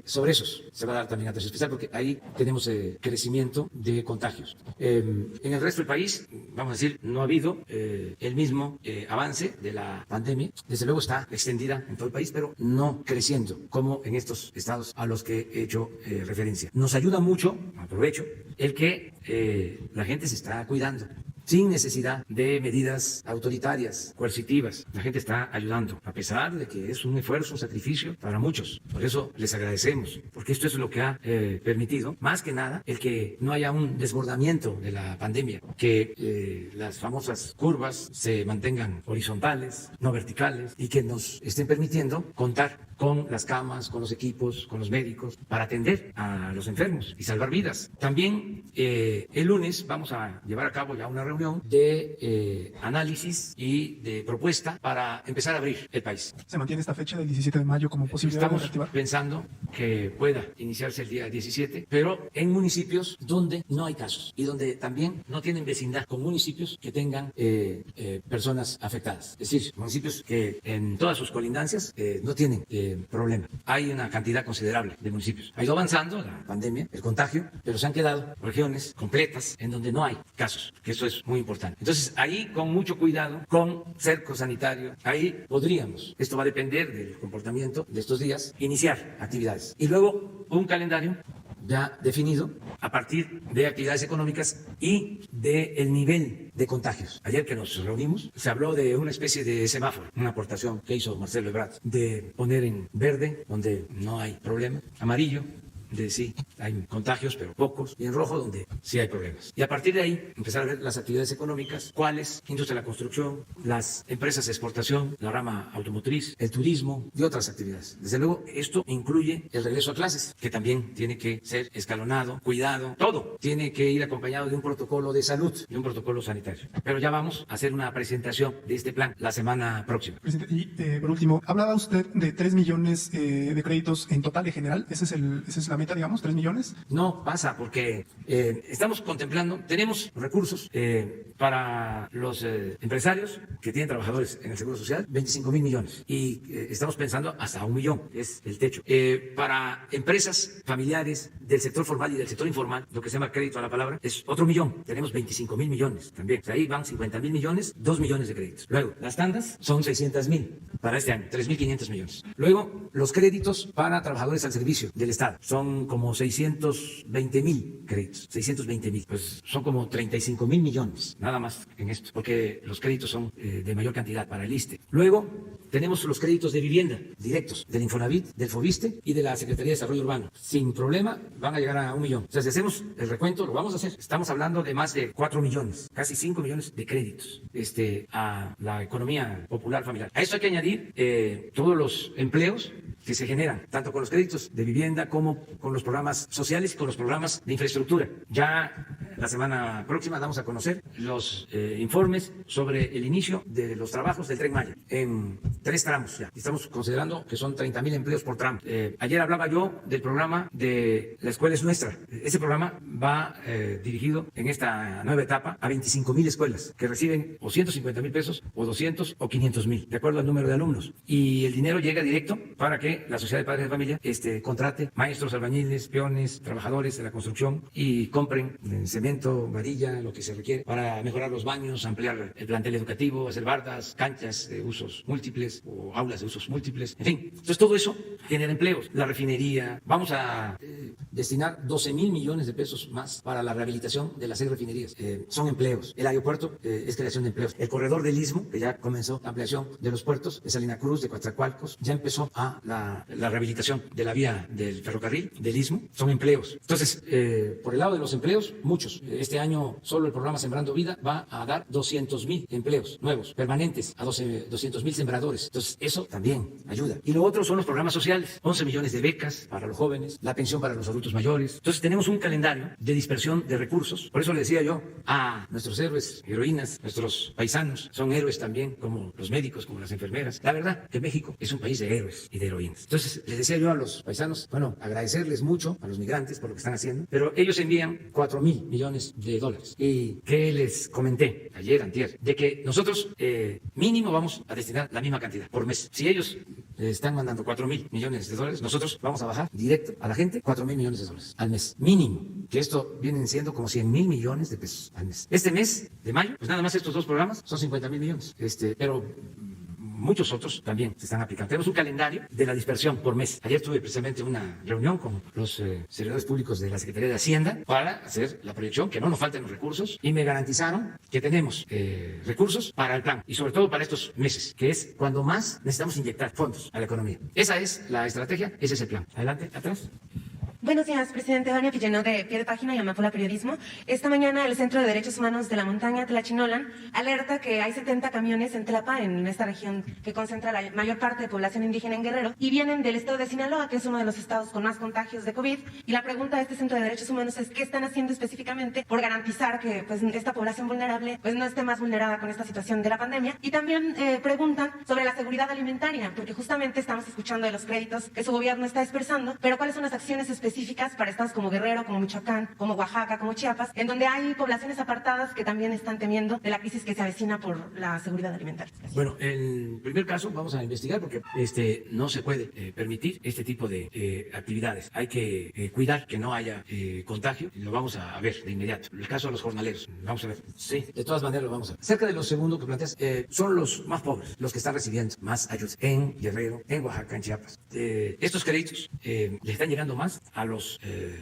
A: Sobre esos se va a dar también atención especial porque ahí tenemos crecimiento de contagios. En el resto del país, vamos a decir, no ha habido el mismo avance de la pandemia. Desde luego está extendida en todo el país, pero no creciendo como en estos estados a los que he hecho referencia. Nos ayuda mucho, aprovecho, el que la gente se está cuidando sin necesidad de medidas autoritarias, coercitivas. La gente está ayudando, a pesar de que es un esfuerzo, un sacrificio para muchos. Por eso les agradecemos, porque esto es lo que ha permitido, más que nada, el que no haya un desbordamiento de la pandemia, que las famosas curvas se mantengan horizontales, no verticales, y que nos estén permitiendo contar con las camas, con los equipos, con los médicos, para atender a los enfermos y salvar vidas. También el lunes vamos a llevar a cabo ya una reunión de análisis y de propuesta para empezar a abrir el país.
E: ¿Se mantiene esta fecha del 17 de mayo como posibilidad de
A: Estamos
E: reactivar?
A: pensando que pueda iniciarse el día 17, pero en municipios donde no hay casos y donde también no tienen vecindad con municipios que tengan personas afectadas. Es decir, municipios que en todas sus colindancias no tienen problema. Hay una cantidad considerable de municipios. Ha ido avanzando la pandemia, el contagio, pero se han quedado regiones completas en donde no hay casos, que eso es muy importante. Entonces, ahí con mucho cuidado, con cerco sanitario, ahí podríamos, esto va a depender del comportamiento de estos días, iniciar actividades. Y luego un calendario ya definido a partir de actividades económicas y del nivel de contagios. Ayer que nos reunimos, se habló de una especie de semáforo, una aportación que hizo Marcelo Ebrard, de poner en verde, donde no hay problema, amarillo, de sí hay contagios, pero pocos, y en rojo donde sí hay problemas. Y a partir de ahí empezar a ver las actividades económicas, cuáles, industria de la construcción, las empresas de exportación, la rama automotriz, el turismo y otras actividades. Desde luego, esto incluye el regreso a clases, que también tiene que ser escalonado, cuidado, todo tiene que ir acompañado de un protocolo de salud, de un protocolo sanitario. Pero ya vamos a hacer una presentación de este plan la semana próxima.
E: Presidente, y por último, hablaba usted de 3 millones de créditos en total en general. Esa es la meta, digamos, 3 millones.
A: No pasa porque estamos contemplando, tenemos recursos para los empresarios que tienen trabajadores en el Seguro Social, 25,000 millones. Y estamos pensando hasta 1 millón, es el techo. Para empresas familiares del sector formal y del sector informal, lo que se llama crédito a la palabra, es otro millón. Tenemos 25,000 millones también. O sea, ahí van 50,000 millones, 2 millones de créditos. Luego, las tandas son 600,000 para este año, 3,500 millones. Luego, los créditos para trabajadores al servicio del Estado son como 620,000 créditos, 620,000. Pues son como 35,000 millones, nada más en esto, porque los créditos son de mayor cantidad para el ISSSTE. Luego, tenemos los créditos de vivienda directos del Infonavit, del FOBISTE y de la Secretaría de Desarrollo Urbano. Sin problema, van a llegar a 1 millón. O sea, si hacemos el recuento, lo vamos a hacer. Estamos hablando de más de 4 millones, casi 5 millones de créditos a la economía popular familiar. A esto hay que añadir todos los empleos que se generan, tanto con los créditos de vivienda como con los programas sociales y con los programas de infraestructura. Ya la semana próxima damos a conocer los informes sobre el inicio de los trabajos del Tren Maya en 3 tramos ya. Estamos considerando que son 30,000 empleos por tramo. Ayer hablaba yo del programa de La Escuela es Nuestra. Ese programa va dirigido en esta nueva etapa a 25,000 escuelas que reciben o 150,000 pesos o 200 o 500,000, de acuerdo al número de alumnos. Y el dinero llega directo para que la Sociedad de Padres de Familia contrate maestros, albañiles, peones, trabajadores de la construcción y compren cemento, varilla, lo que se requiere para mejorar los baños, ampliar el plantel educativo, hacer bardas, canchas de usos múltiples o aulas de usos múltiples, en fin. Entonces todo eso genera empleos. La refinería, vamos a destinar 12,000 millones de pesos más para la rehabilitación de las 6 refinerías. Son empleos. El aeropuerto es creación de empleos. El corredor del Istmo, que ya comenzó la ampliación de los puertos de Salina Cruz, de Coatzacoalcos, ya empezó la rehabilitación de la vía del ferrocarril del Istmo, son empleos. Entonces, por el lado de los empleos, muchos. Este año solo el programa Sembrando Vida va a dar 200,000 empleos nuevos, permanentes, a 200,000 sembradores. Entonces, eso también ayuda. Y lo otro son los programas sociales, 11 millones de becas para los jóvenes, la pensión para los adultos mayores. Entonces, tenemos un calendario de dispersión de recursos. Por eso le decía yo a nuestros héroes, heroínas, nuestros paisanos, son héroes también, como los médicos, como las enfermeras. La verdad que México es un país de héroes y de heroínas. Entonces, les decía yo a los paisanos, bueno, agradecerles mucho a los migrantes por lo que están haciendo, pero ellos envían 4,000 millones de dólares. ¿Y qué les comenté ayer, antier? De que nosotros mínimo vamos a destinar la misma cantidad por mes. Si ellos están mandando 4,000 millones de dólares, nosotros vamos a bajar directo a la gente 4,000 millones de dólares al mes. Mínimo. Que esto vienen siendo como 100,000 millones de pesos al mes. Este mes de mayo, pues nada más estos 2 programas son 50,000 millones. Pero muchos otros también se están aplicando. Tenemos un calendario de la dispersión por mes. Ayer tuve precisamente una reunión con los servidores públicos de la Secretaría de Hacienda para hacer la proyección, que no nos falten los recursos, y me garantizaron que tenemos recursos para el plan y sobre todo para estos meses, que es cuando más necesitamos inyectar fondos a la economía. Esa es la estrategia, ese es el plan. Adelante, atrás.
F: Buenos días, presidente. Vania Pilleno, de Pie de Página y Amapola Periodismo. Esta mañana el Centro de Derechos Humanos de la Montaña, Tlachinolan, alerta que hay 70 camiones en Tlapa, en esta región que concentra la mayor parte de población indígena en Guerrero, y vienen del estado de Sinaloa, que es uno de los estados con más contagios de COVID. Y la pregunta de este Centro de Derechos Humanos es ¿qué están haciendo específicamente por garantizar que esta población vulnerable no esté más vulnerada con esta situación de la pandemia? Y también preguntan sobre la seguridad alimentaria, porque justamente estamos escuchando de los créditos que su gobierno está dispersando, pero ¿cuáles son las acciones específicas para estados como Guerrero, como Michoacán, como Oaxaca, como Chiapas, en donde hay poblaciones apartadas que también están temiendo de la crisis que se avecina por la seguridad alimentaria? Gracias.
A: Bueno, en primer caso vamos a investigar porque no se puede permitir este tipo de actividades. Hay que cuidar que no haya contagio y lo vamos a ver de inmediato. El caso de los jornaleros, vamos a ver. Sí, de todas maneras lo vamos a ver. Cerca de lo segundo que planteas, son los más pobres los que están recibiendo más ayuda en Guerrero, en Oaxaca, en Chiapas. Estos créditos le están llegando más a los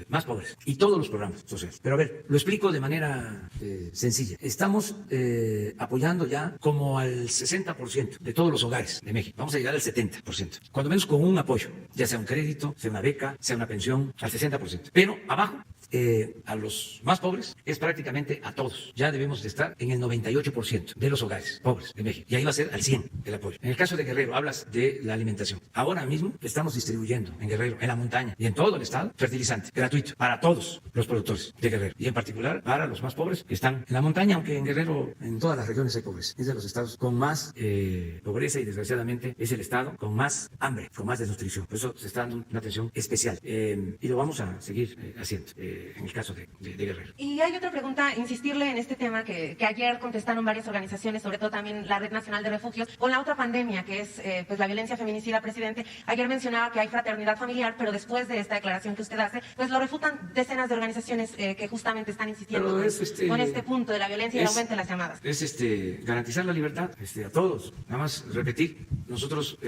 A: más pobres y todos los programas sociales. Pero a ver, lo explico de manera sencilla. Estamos apoyando ya como al 60% de todos los hogares de México. Vamos a llegar al 70%. Cuando menos con un apoyo, ya sea un crédito, sea una beca, sea una pensión, al 60%. Pero abajo, a los más pobres es prácticamente a todos. Ya debemos de estar en el 98% de los hogares pobres de México. Y ahí va a ser al 100% el apoyo. En el caso de Guerrero, hablas de la alimentación. Ahora mismo estamos distribuyendo en Guerrero, en la montaña y en todo el estado, fertilizante gratuito para todos los productores de Guerrero. Y en particular para los más pobres que están en la montaña, aunque en Guerrero, en todas las regiones hay pobreza. Es de los estados con más pobreza y desgraciadamente es el estado con más hambre, con más desnutrición. Por eso se está dando una atención especial. Y lo vamos a seguir haciendo. En el caso de Guerrero.
F: Y hay otra pregunta, insistirle en este tema que ayer contestaron varias organizaciones, sobre todo también la Red Nacional de Refugios, con la otra pandemia que es pues la violencia feminicida, presidente. Ayer mencionaba que hay fraternidad familiar, pero después de esta declaración que usted hace, pues lo refutan decenas de organizaciones que justamente están insistiendo con este punto de la violencia y el aumento de las llamadas.
A: Es garantizar la libertad a todos. Nada más repetir, nosotros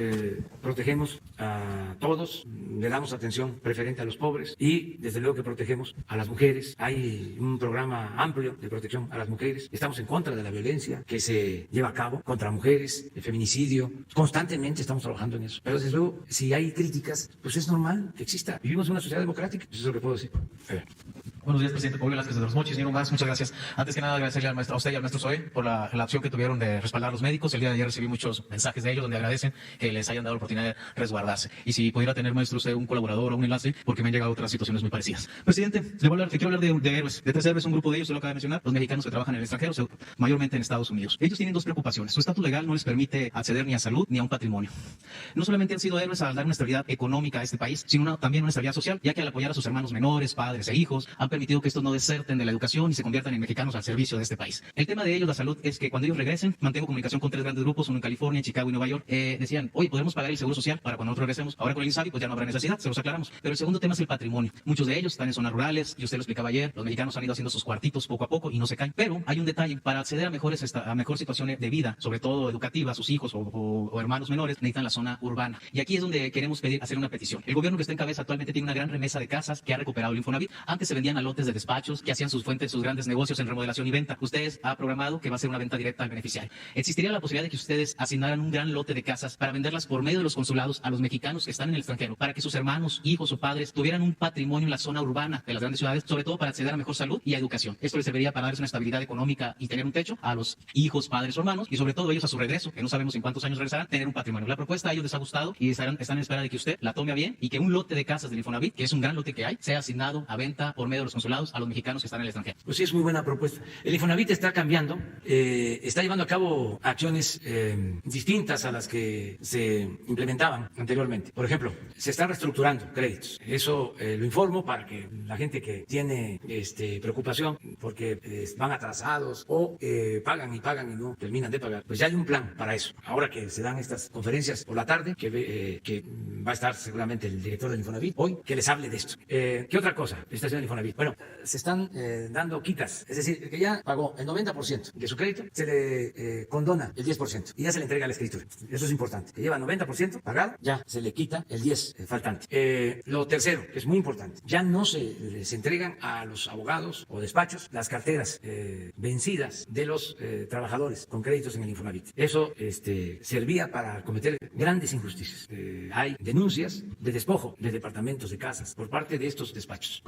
A: protegemos a todos, le damos atención preferente a los pobres y desde luego que protegemos a las mujeres. Hay un programa amplio de protección a las mujeres. Estamos en contra de la violencia que se lleva a cabo contra mujeres, el feminicidio. Constantemente estamos trabajando en eso. Pero desde luego, si hay críticas, pues es normal que exista. Vivimos en una sociedad democrática. Eso es lo que puedo decir.
G: Buenos días, presidente Paul Velázquez de Los Mochis, señor Ungaz, muchas gracias. Antes que nada, agradecerle a usted y al maestro Zoe por la acción que tuvieron de respaldar a los médicos. El día de ayer recibí muchos mensajes de ellos donde agradecen que les hayan dado la oportunidad de resguardarse. Y si pudiera tener, maestro, usted un colaborador o un enlace, porque me han llegado otras situaciones muy parecidas. Presidente, quiero hablar de héroes. De 3 héroes, un grupo de ellos, se lo acaba de mencionar, los mexicanos que trabajan en el extranjero, mayormente en Estados Unidos. Ellos tienen 2 preocupaciones. Su estatus legal no les permite acceder ni a salud ni a un patrimonio. No solamente han sido héroes al dar una estabilidad económica a este país, sino también una estabilidad social, ya que al apoyar a sus hermanos menores, padres e hijos, han permitido que estos no deserten de la educación y se conviertan en mexicanos al servicio de este país. El tema de ellos, la salud, es que cuando ellos regresen, mantengo comunicación con 3 grandes grupos, uno en California, en Chicago y Nueva York, decían, oye, podemos pagar el seguro social para cuando nosotros regresemos. Ahora con el INSABI, pues ya no habrá necesidad, se los aclaramos. Pero el segundo tema es el patrimonio. Muchos de ellos están en zonas rurales, y usted lo explicaba ayer, los mexicanos han ido haciendo sus cuartitos poco a poco y no se caen. Pero hay un detalle, para acceder a mejor situación de vida, sobre todo educativa, a sus hijos o hermanos menores, necesitan la zona urbana. Y aquí es donde queremos hacer una petición. El gobierno que está en cabeza actualmente tiene una gran remesa de casas que ha recuperado el Infonavit. Antes se vendían a lotes de despachos que hacían sus fuentes, sus grandes negocios en remodelación y venta. Ustedes han programado que va a ser una venta directa al beneficiario. ¿Existiría la posibilidad de que ustedes asignaran un gran lote de casas para venderlas por medio de los consulados a los mexicanos que están en el extranjero, para que sus hermanos, hijos o padres tuvieran un patrimonio en la zona urbana de las grandes ciudades, sobre todo para acceder a mejor salud y a educación? Esto les serviría para darles una estabilidad económica y tener un techo a los hijos, padres o hermanos, y sobre todo ellos a su regreso, que no sabemos en cuántos años regresarán, tener un patrimonio. La propuesta a ellos les ha gustado y están en espera de que usted la tome a bien y que un lote de casas del Infonavit, que es un gran lote que hay, sea asignado a venta por medio de los consulados a los mexicanos que están en el extranjero.
A: Pues sí, es muy buena propuesta. El Infonavit está cambiando, está llevando a cabo acciones distintas a las que se implementaban anteriormente. Por ejemplo, se están reestructurando créditos. Eso lo informo para que la gente que tiene preocupación porque van atrasados o pagan y no terminan de pagar, pues ya hay un plan para eso. Ahora que se dan estas conferencias por la tarde, que va a estar seguramente el director del Infonavit hoy, que les hable de esto. ¿Qué otra cosa está haciendo el Infonavit? Bueno, se están dando quitas, es decir, el que ya pagó el 90% de su crédito, se le condona el 10% y ya se le entrega la escritura. Eso es importante. Que lleva 90% pagado, ya se le quita el 10% faltante. Lo tercero, que es muy importante, ya no se les entregan a los abogados o despachos las carteras vencidas de los trabajadores con créditos en el Infonavit. Eso servía para cometer grandes injusticias. Hay denuncias de despojo de departamentos, de casas, por parte de estos despachos.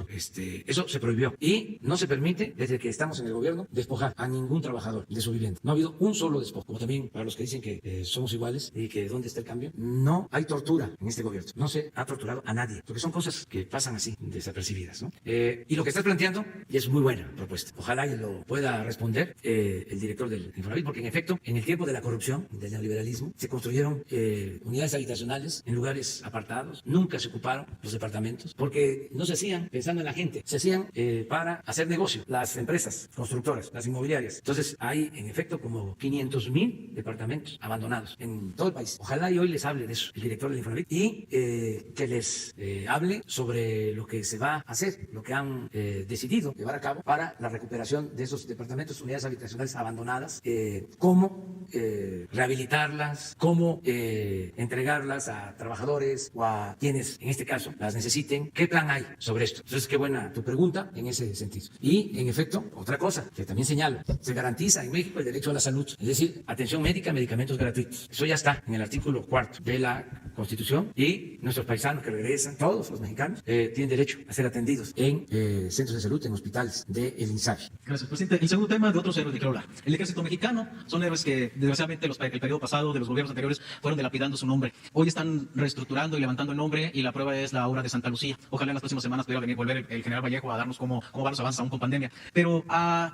A: Eso se prohibió y no se permite, desde que estamos en el gobierno, despojar a ningún trabajador de su vivienda. No ha habido un solo despojo. Como también para los que dicen que somos iguales y que dónde está el cambio, no hay tortura en este gobierno. No se ha torturado a nadie, porque son cosas que pasan así, desapercibidas, ¿no? Y lo que estás planteando es muy buena propuesta. Ojalá y lo pueda responder el director del Infonavit, porque en efecto, en el tiempo de la corrupción, del neoliberalismo, se construyeron unidades habitacionales en lugares apartados. Nunca se ocuparon los departamentos, porque no se hacían pensando en la gente, se hacían para hacer negocio. Las empresas constructoras, las inmobiliarias. Entonces hay en efecto como 500,000 departamentos abandonados en todo el país. Ojalá y hoy les hable de eso el director del Infonavit y que les hable sobre lo que se va a hacer, lo que han decidido llevar a cabo para la recuperación de esos departamentos, unidades habitacionales abandonadas, cómo rehabilitarlas, cómo entregarlas a trabajadores o a quienes en este caso las necesiten. ¿Qué plan hay sobre esto? Entonces, qué buena tu pregunta en ese sentido. Y en efecto, otra cosa que también señalo, se garantiza en México el derecho a la salud, es decir, atención médica, medicamentos gratuitos. Eso ya está en el artículo 4 de la Constitución y nuestros paisanos que regresan, todos los mexicanos, tienen derecho a ser atendidos en centros de salud, en hospitales del INSABI.
G: Gracias, presidente. El segundo tema de otros héroes de quiero hablar. El ejército mexicano son héroes que desgraciadamente el periodo pasado de los gobiernos anteriores fueron dilapidando su nombre. Hoy están reestructurando y levantando el nombre y la prueba es la obra de Santa Lucía. Ojalá en las próximas semanas pudiera volver el general Vallejo a darnos cómo van los avances aún con pandemia. Pero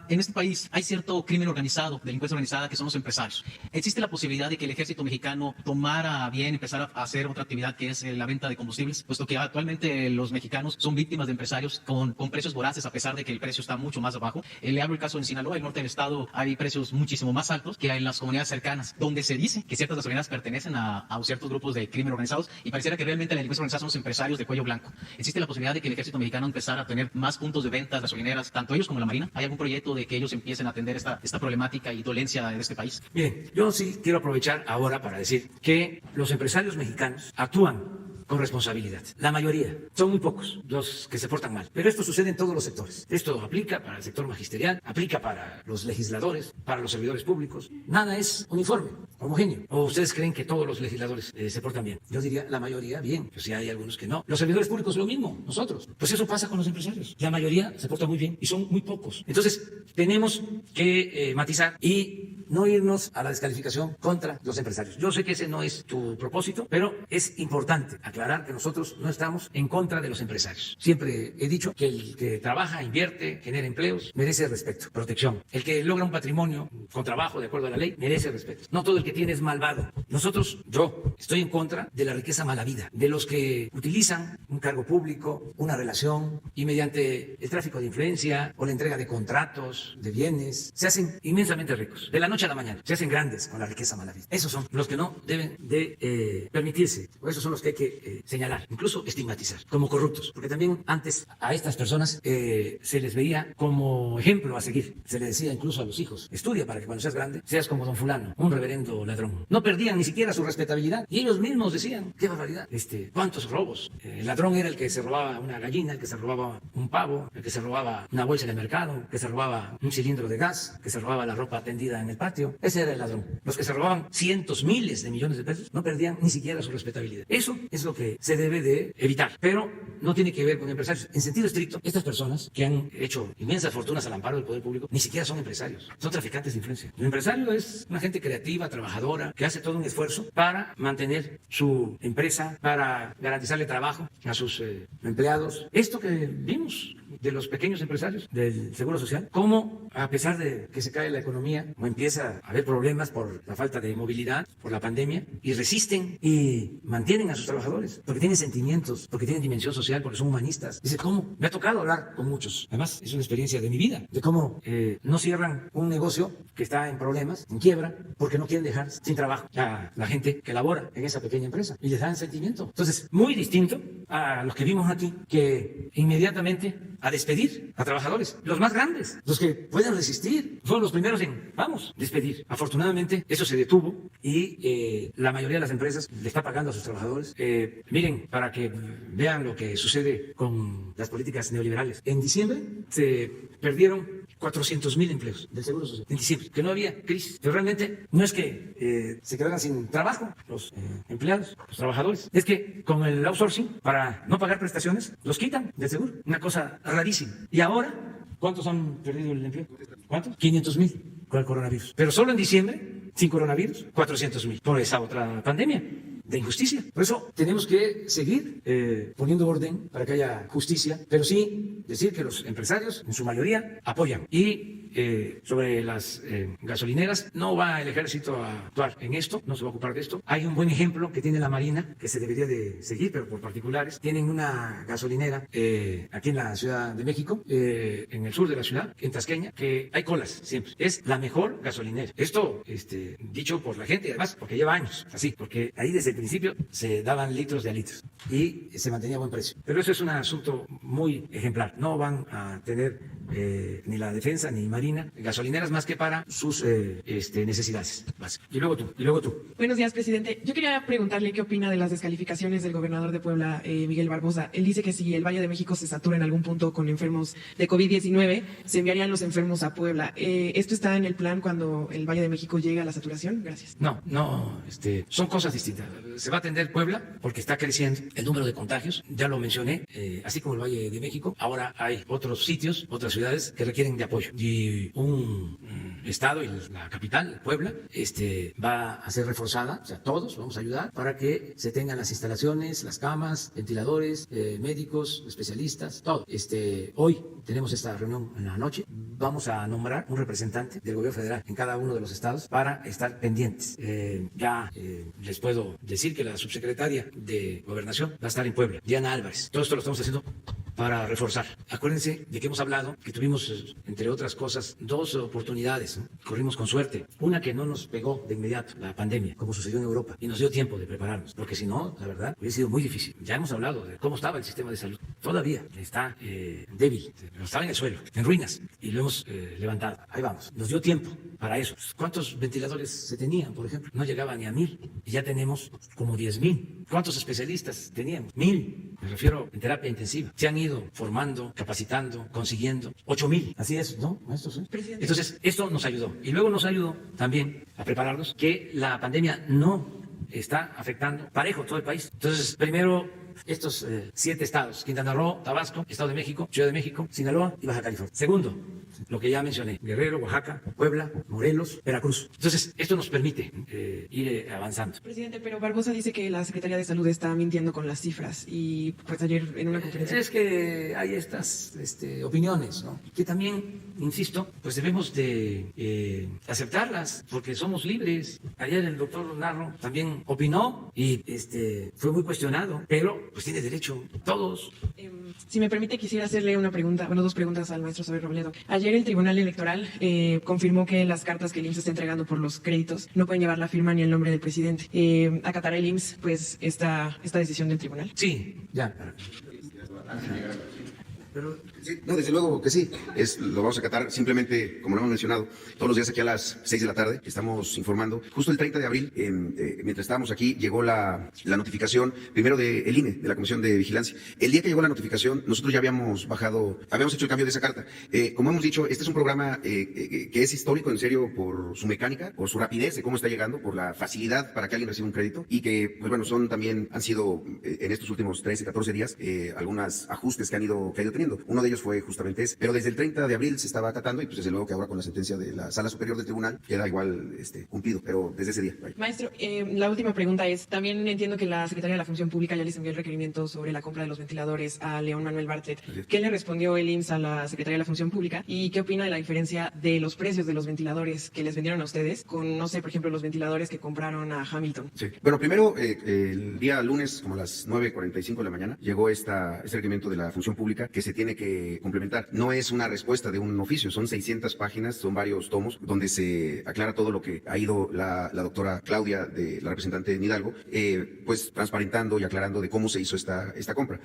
G: en este país hay cierto crimen organizado, delincuencia organizada, que son los empresarios. ¿Existe la posibilidad de que el ejército mexicano tomara bien, empezar a hacer otra actividad que es la venta de combustibles? Puesto que actualmente los mexicanos son víctimas de empresarios con precios voraces a pesar de que el precio está mucho más abajo. Le hablo el caso en Sinaloa, el norte del estado, hay precios muchísimo más altos que en las comunidades cercanas, donde se dice que ciertas gasolineras pertenecen a ciertos grupos de crimen organizados y pareciera que realmente la delincuencia organizada son los empresarios de cuello blanco. ¿Existe la posibilidad de que el ejército mexicano empezara a tener más puntos de venta, gasolineras, tanto ellos como la Marina? ¿Hay algún proyecto de que ellos empiecen a atender esta problemática y dolencia de este país?
A: Bien, yo sí quiero aprovechar ahora para decir que los empresarios mexicanos actúan con responsabilidad. La mayoría, son muy pocos los que se portan mal. Pero esto sucede en todos los sectores. Esto aplica para el sector magisterial, aplica para los legisladores, para los servidores públicos. Nada es uniforme, homogéneo. ¿O ustedes creen que todos los legisladores se portan bien? Yo diría la mayoría bien, pues sí hay algunos que no. Los servidores públicos lo mismo, nosotros. Pues eso pasa con los empresarios. La mayoría se porta muy bien y son muy pocos. Entonces, tenemos que matizar y no irnos a la descalificación contra los empresarios. Yo sé que ese no es tu propósito, pero es importante aclarar que nosotros no estamos en contra de los empresarios. Siempre he dicho que el que trabaja, invierte, genera empleos, merece respeto, protección. El que logra un patrimonio con trabajo de acuerdo a la ley, merece respeto. No todo el que tiene es malvado. Yo estoy en contra de la riqueza malavida, de los que utilizan un cargo público, una relación y mediante el tráfico de influencia o la entrega de contratos, de bienes, se hacen inmensamente ricos. De la noche a la mañana, se hacen grandes con la riqueza malavida. Esos son los que no deben de permitirse, o esos son los que hay que señalar, incluso estigmatizar, como corruptos, porque también antes a estas personas se les veía como ejemplo a seguir. Se les decía incluso a los hijos, estudia para que cuando seas grande seas como don fulano, un reverendo ladrón. No perdían ni siquiera su respetabilidad y ellos mismos decían, qué barbaridad, cuántos robos. El ladrón era el que se robaba una gallina, el que se robaba un pavo, el que se robaba una bolsa en el mercado, el que se robaba un cilindro de gas, el que se robaba la ropa tendida en el patio. Ese era el ladrón. Los que se robaban cientos, miles de millones de pesos no perdían ni siquiera su respetabilidad. Eso es lo que se debe de evitar, pero no tiene que ver con empresarios. En sentido estricto, estas personas que han hecho inmensas fortunas al amparo del poder público ni siquiera son empresarios, son traficantes de influencia. El empresario es una gente creativa, trabajadora, que hace todo un esfuerzo para mantener su empresa, para garantizarle trabajo a sus empleados. Esto que vimos de los pequeños empresarios del Seguro Social, cómo a pesar de que se cae la economía o empieza a haber problemas por la falta de movilidad, por la pandemia, y resisten y mantienen a sus trabajadores, porque tienen sentimientos, porque tienen dimensión social, porque son humanistas. Dice, ¿cómo? Me ha tocado hablar con muchos. Además, es una experiencia de mi vida, de cómo no cierran un negocio que está en problemas, en quiebra, porque no quieren dejar sin trabajo a la gente que labora en esa pequeña empresa y les dan sentimiento. Entonces, muy distinto a los que vimos aquí, que inmediatamente a despedir a trabajadores, los más grandes, los que pueden resistir, fueron los primeros en, despedir. Afortunadamente, eso se detuvo y la mayoría de las empresas le está pagando a sus trabajadores. Miren, para que vean lo que sucede con las políticas neoliberales. En diciembre se perdieron 400,000 empleos del Seguro Social. En diciembre, que no había crisis. Pero realmente no es que se quedaran sin trabajo los empleados, los trabajadores. Es que con el outsourcing, para no pagar prestaciones, los quitan del seguro. Una cosa rarísima. Y ahora, ¿cuántos han perdido el empleo? ¿Cuántos? 500,000 con el coronavirus. Pero solo en diciembre, sin coronavirus, 400,000 por esa otra pandemia de injusticia. Por eso tenemos que seguir poniendo orden para que haya justicia, pero sí decir que los empresarios, en su mayoría, apoyan. Y sobre las gasolineras, no va el ejército a actuar en esto, no se va a ocupar de esto. Hay un buen ejemplo que tiene la Marina, que se debería de seguir, pero por particulares. Tienen una gasolinera aquí en la Ciudad de México, en el sur de la ciudad, en Tasqueña, que hay colas siempre. Es la mejor gasolinera. Esto dicho por la gente, además, porque lleva años así, porque ahí desde el principio se daban litros de a litros y se mantenía a buen precio. Pero eso es un asunto muy ejemplar. No van a tener ni la defensa ni Marina gasolineras más que para sus necesidades básicas. Y luego tú.
H: Buenos días, presidente. Yo quería preguntarle qué opina de las descalificaciones del gobernador de Puebla, Miguel Barbosa. Él dice que si el Valle de México se satura en algún punto con enfermos de COVID-19, se enviarían los enfermos a Puebla. ¿Esto está en el plan cuando el Valle de México llegue a la saturación? Gracias.
A: No, son cosas distintas. Se va a atender Puebla porque está creciendo el número de contagios, ya lo mencioné, así como el Valle de México. Ahora hay otros sitios, otras ciudades que requieren de apoyo. Y un estado y la capital, Puebla, va a ser reforzada, o sea, todos vamos a ayudar para que se tengan las instalaciones, las camas, ventiladores, médicos, especialistas, todo. Hoy tenemos esta reunión en la noche. Vamos a nombrar un representante del gobierno federal en cada uno de los estados para estar pendientes. Les puedo decir que la subsecretaria de Gobernación va a estar en Puebla, Diana Álvarez. Todo esto lo estamos haciendo para reforzar. Acuérdense de que hemos hablado que tuvimos, entre otras cosas, dos oportunidades, ¿no? Corrimos con suerte. Una que no nos pegó de inmediato, la pandemia, como sucedió en Europa, y nos dio tiempo de prepararnos, porque si no, la verdad, hubiera sido muy difícil. Ya hemos hablado de cómo estaba el sistema de salud. Todavía está débil, pero estaba en el suelo, en ruinas, y lo hemos levantado. Ahí vamos. Nos dio tiempo para eso. ¿Cuántos ventiladores se tenían, por ejemplo? No llegaba ni a 1,000, y ya tenemos como 10,000. ¿Cuántos especialistas teníamos? 1,000. Me refiero en terapia intensiva. Se han ido formando, capacitando, consiguiendo 8,000. Así es, ¿no, maestros? Entonces, esto nos ayudó. Y luego nos ayudó también a prepararnos que la pandemia no está afectando parejo todo el país. Entonces, primero, estos 7 estados: Quintana Roo, Tabasco, Estado de México, Ciudad de México, Sinaloa y Baja California. Segundo, lo que ya mencioné: Guerrero, Oaxaca, Puebla, Morelos, Veracruz. Entonces, esto nos permite ir avanzando.
H: Presidente, pero Barbosa dice que la Secretaría de Salud está mintiendo con las cifras, y pues ayer en una conferencia...
A: Es que hay estas opiniones, ¿no? Que también, insisto, pues debemos de aceptarlas, porque somos libres. Ayer el doctor Narro también opinó y fue muy cuestionado, pero pues tiene derecho todos.
H: Si me permite, quisiera hacerle una pregunta, bueno, 2 preguntas al maestro Zoe Robledo. Ayer el Tribunal Electoral confirmó que las cartas que el IMSS está entregando por los créditos no pueden llevar la firma ni el nombre del presidente. ¿Acatará el IMSS pues esta decisión del tribunal?
A: Sí, ya.
C: Pero, sí, no, desde luego que sí, lo vamos a acatar. Simplemente, como lo hemos mencionado, todos los días aquí a las 6 de la tarde estamos informando. Justo el 30 de abril, mientras estábamos aquí, llegó la notificación, primero del INE, de la Comisión de Vigilancia. El día que llegó la notificación, nosotros ya habíamos hecho el cambio de esa carta. Como hemos dicho, este es un programa que es histórico, en serio, por su mecánica, por su rapidez de cómo está llegando, por la facilidad para que alguien reciba un crédito, y que, pues bueno, han sido en estos últimos 13, 14 días, algunos ajustes que ha ido teniendo. Uno de ellos fue justamente ese. Pero desde el 30 de abril se estaba acatando, y pues desde luego que ahora con la sentencia de la Sala Superior del Tribunal queda igual cumplido, pero desde ese día. Vaya.
H: Maestro, la última pregunta es, también entiendo que la Secretaría de la Función Pública ya les envió el requerimiento sobre la compra de los ventiladores a León Manuel Bartlett. ¿Qué le respondió el IMSS a la Secretaría de la Función Pública? ¿Y qué opina de la diferencia de los precios de los ventiladores que les vendieron a ustedes con, no sé, por ejemplo, los ventiladores que compraron a Hamilton?
C: Sí. Bueno, primero, el día lunes, como a las 9:45 de la mañana, llegó este requerimiento de la Función Pública que se tiene que complementar. No es una respuesta de un oficio, son 600 páginas, son varios tomos, donde se aclara todo lo que ha ido la doctora Claudia, la representante de Hidalgo, pues transparentando y aclarando de cómo se hizo esta compra.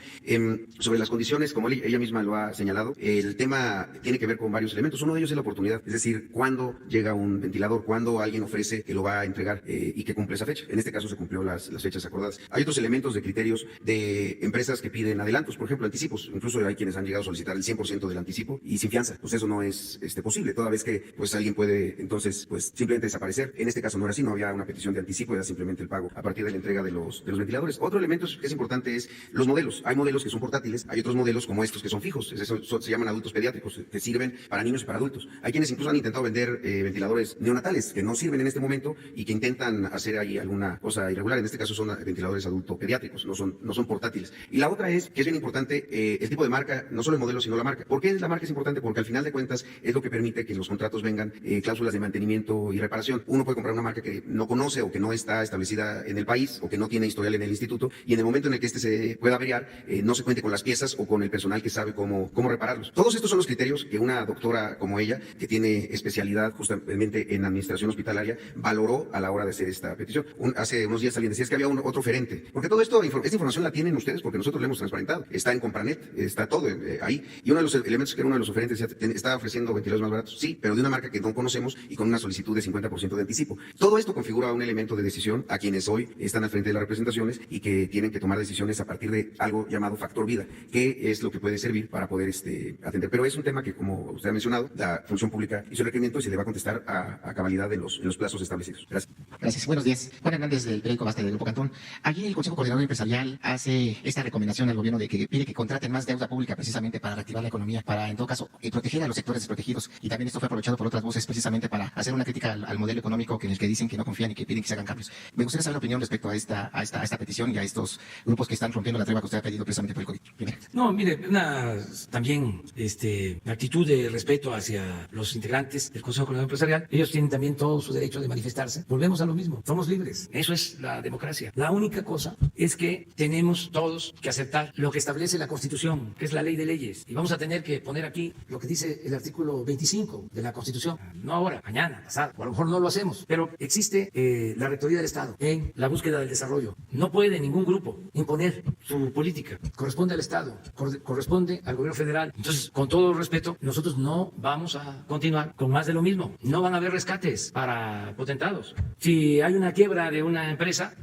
C: Sobre las condiciones, como ella misma lo ha señalado, el tema tiene que ver con varios elementos. Uno de ellos es la oportunidad, es decir, cuándo llega un ventilador, cuándo alguien ofrece que lo va a entregar y que cumple esa fecha. En este caso se cumplió las fechas acordadas. Hay otros elementos de criterios de empresas que piden adelantos, por ejemplo, anticipos. Incluso hay quienes han llegado a solicitar el 100% del anticipo y sin fianza. Pues eso no es posible, toda vez que pues alguien puede entonces pues simplemente desaparecer. En este caso no era así, no había una petición de anticipo, era simplemente el pago a partir de la entrega de los ventiladores. Otro elemento que es importante es los modelos. Hay modelos que son portátiles, hay otros modelos como estos que son fijos, se llaman adultos pediátricos, que sirven para niños y para adultos. Hay quienes incluso han intentado vender ventiladores neonatales que no sirven en este momento y que intentan hacer ahí alguna cosa irregular. En este caso son ventiladores adulto pediátricos, no son portátiles. Y la otra es, que es bien importante, el tipo de marca, no solo el modelo, sino la marca. ¿Por qué la marca es importante? Porque al final de cuentas es lo que permite que en los contratos vengan cláusulas de mantenimiento y reparación. Uno puede comprar una marca que no conoce o que no está establecida en el país o que no tiene historial en el instituto, y en el momento en el que se pueda averiar, no se cuente con las piezas o con el personal que sabe cómo repararlos. Todos estos son los criterios que una doctora como ella, que tiene especialidad justamente en administración hospitalaria, valoró a la hora de hacer esta petición. Hace unos días alguien decía que había otro oferente, porque todo esto, esta información la tienen ustedes porque nosotros la hemos transparentado. Está en Compranet, está todo ahí. Y uno de los elementos que era uno de los oferentes estaba ofreciendo ventiladores más baratos, sí, pero de una marca que no conocemos y con una solicitud de 50% de anticipo. Todo esto configura un elemento de decisión a quienes hoy están al frente de las representaciones y que tienen que tomar decisiones a partir de algo llamado factor vida, que es lo que puede servir para poder atender. Pero es un tema que, como usted ha mencionado, la Función Pública hizo el requerimiento y se le va a contestar a cabalidad en los plazos establecidos. Gracias.
I: Gracias. Buenos días. Juan Hernández, del periódico Basta, del Grupo Cantón. Allí el Consejo Coordinador Empresarial hace esta recomendación al gobierno de que pide que contraten más deuda pública precisamente para para reactivar la economía, para en todo caso proteger a los sectores desprotegidos. Y también esto fue aprovechado por otras voces precisamente para hacer una crítica al modelo económico en el que dicen que no confían y que piden que se hagan cambios. Me gustaría saber la opinión respecto a esta petición y a estos grupos que están rompiendo la tregua que usted ha pedido precisamente por el COVID. Primero.
A: No, mire, una también actitud de respeto hacia los integrantes del Consejo Coordinador Empresarial. Ellos tienen también todo su derecho de manifestarse. Volvemos a lo mismo, somos libres. Eso es la democracia. La única cosa es que tenemos todos que aceptar lo que establece la Constitución, que es la ley de leyes. Y vamos a tener que poner aquí lo que dice el artículo 25 de la Constitución. No ahora, mañana, pasado, o a lo mejor no lo hacemos. Pero existe la Rectoría del Estado en la búsqueda del desarrollo. No puede ningún grupo imponer su política. Corresponde al Estado, corresponde al gobierno federal. Entonces, con todo respeto, nosotros no vamos a continuar con más de lo mismo. No van a haber rescates para potentados. Si hay una quiebra de una empresa,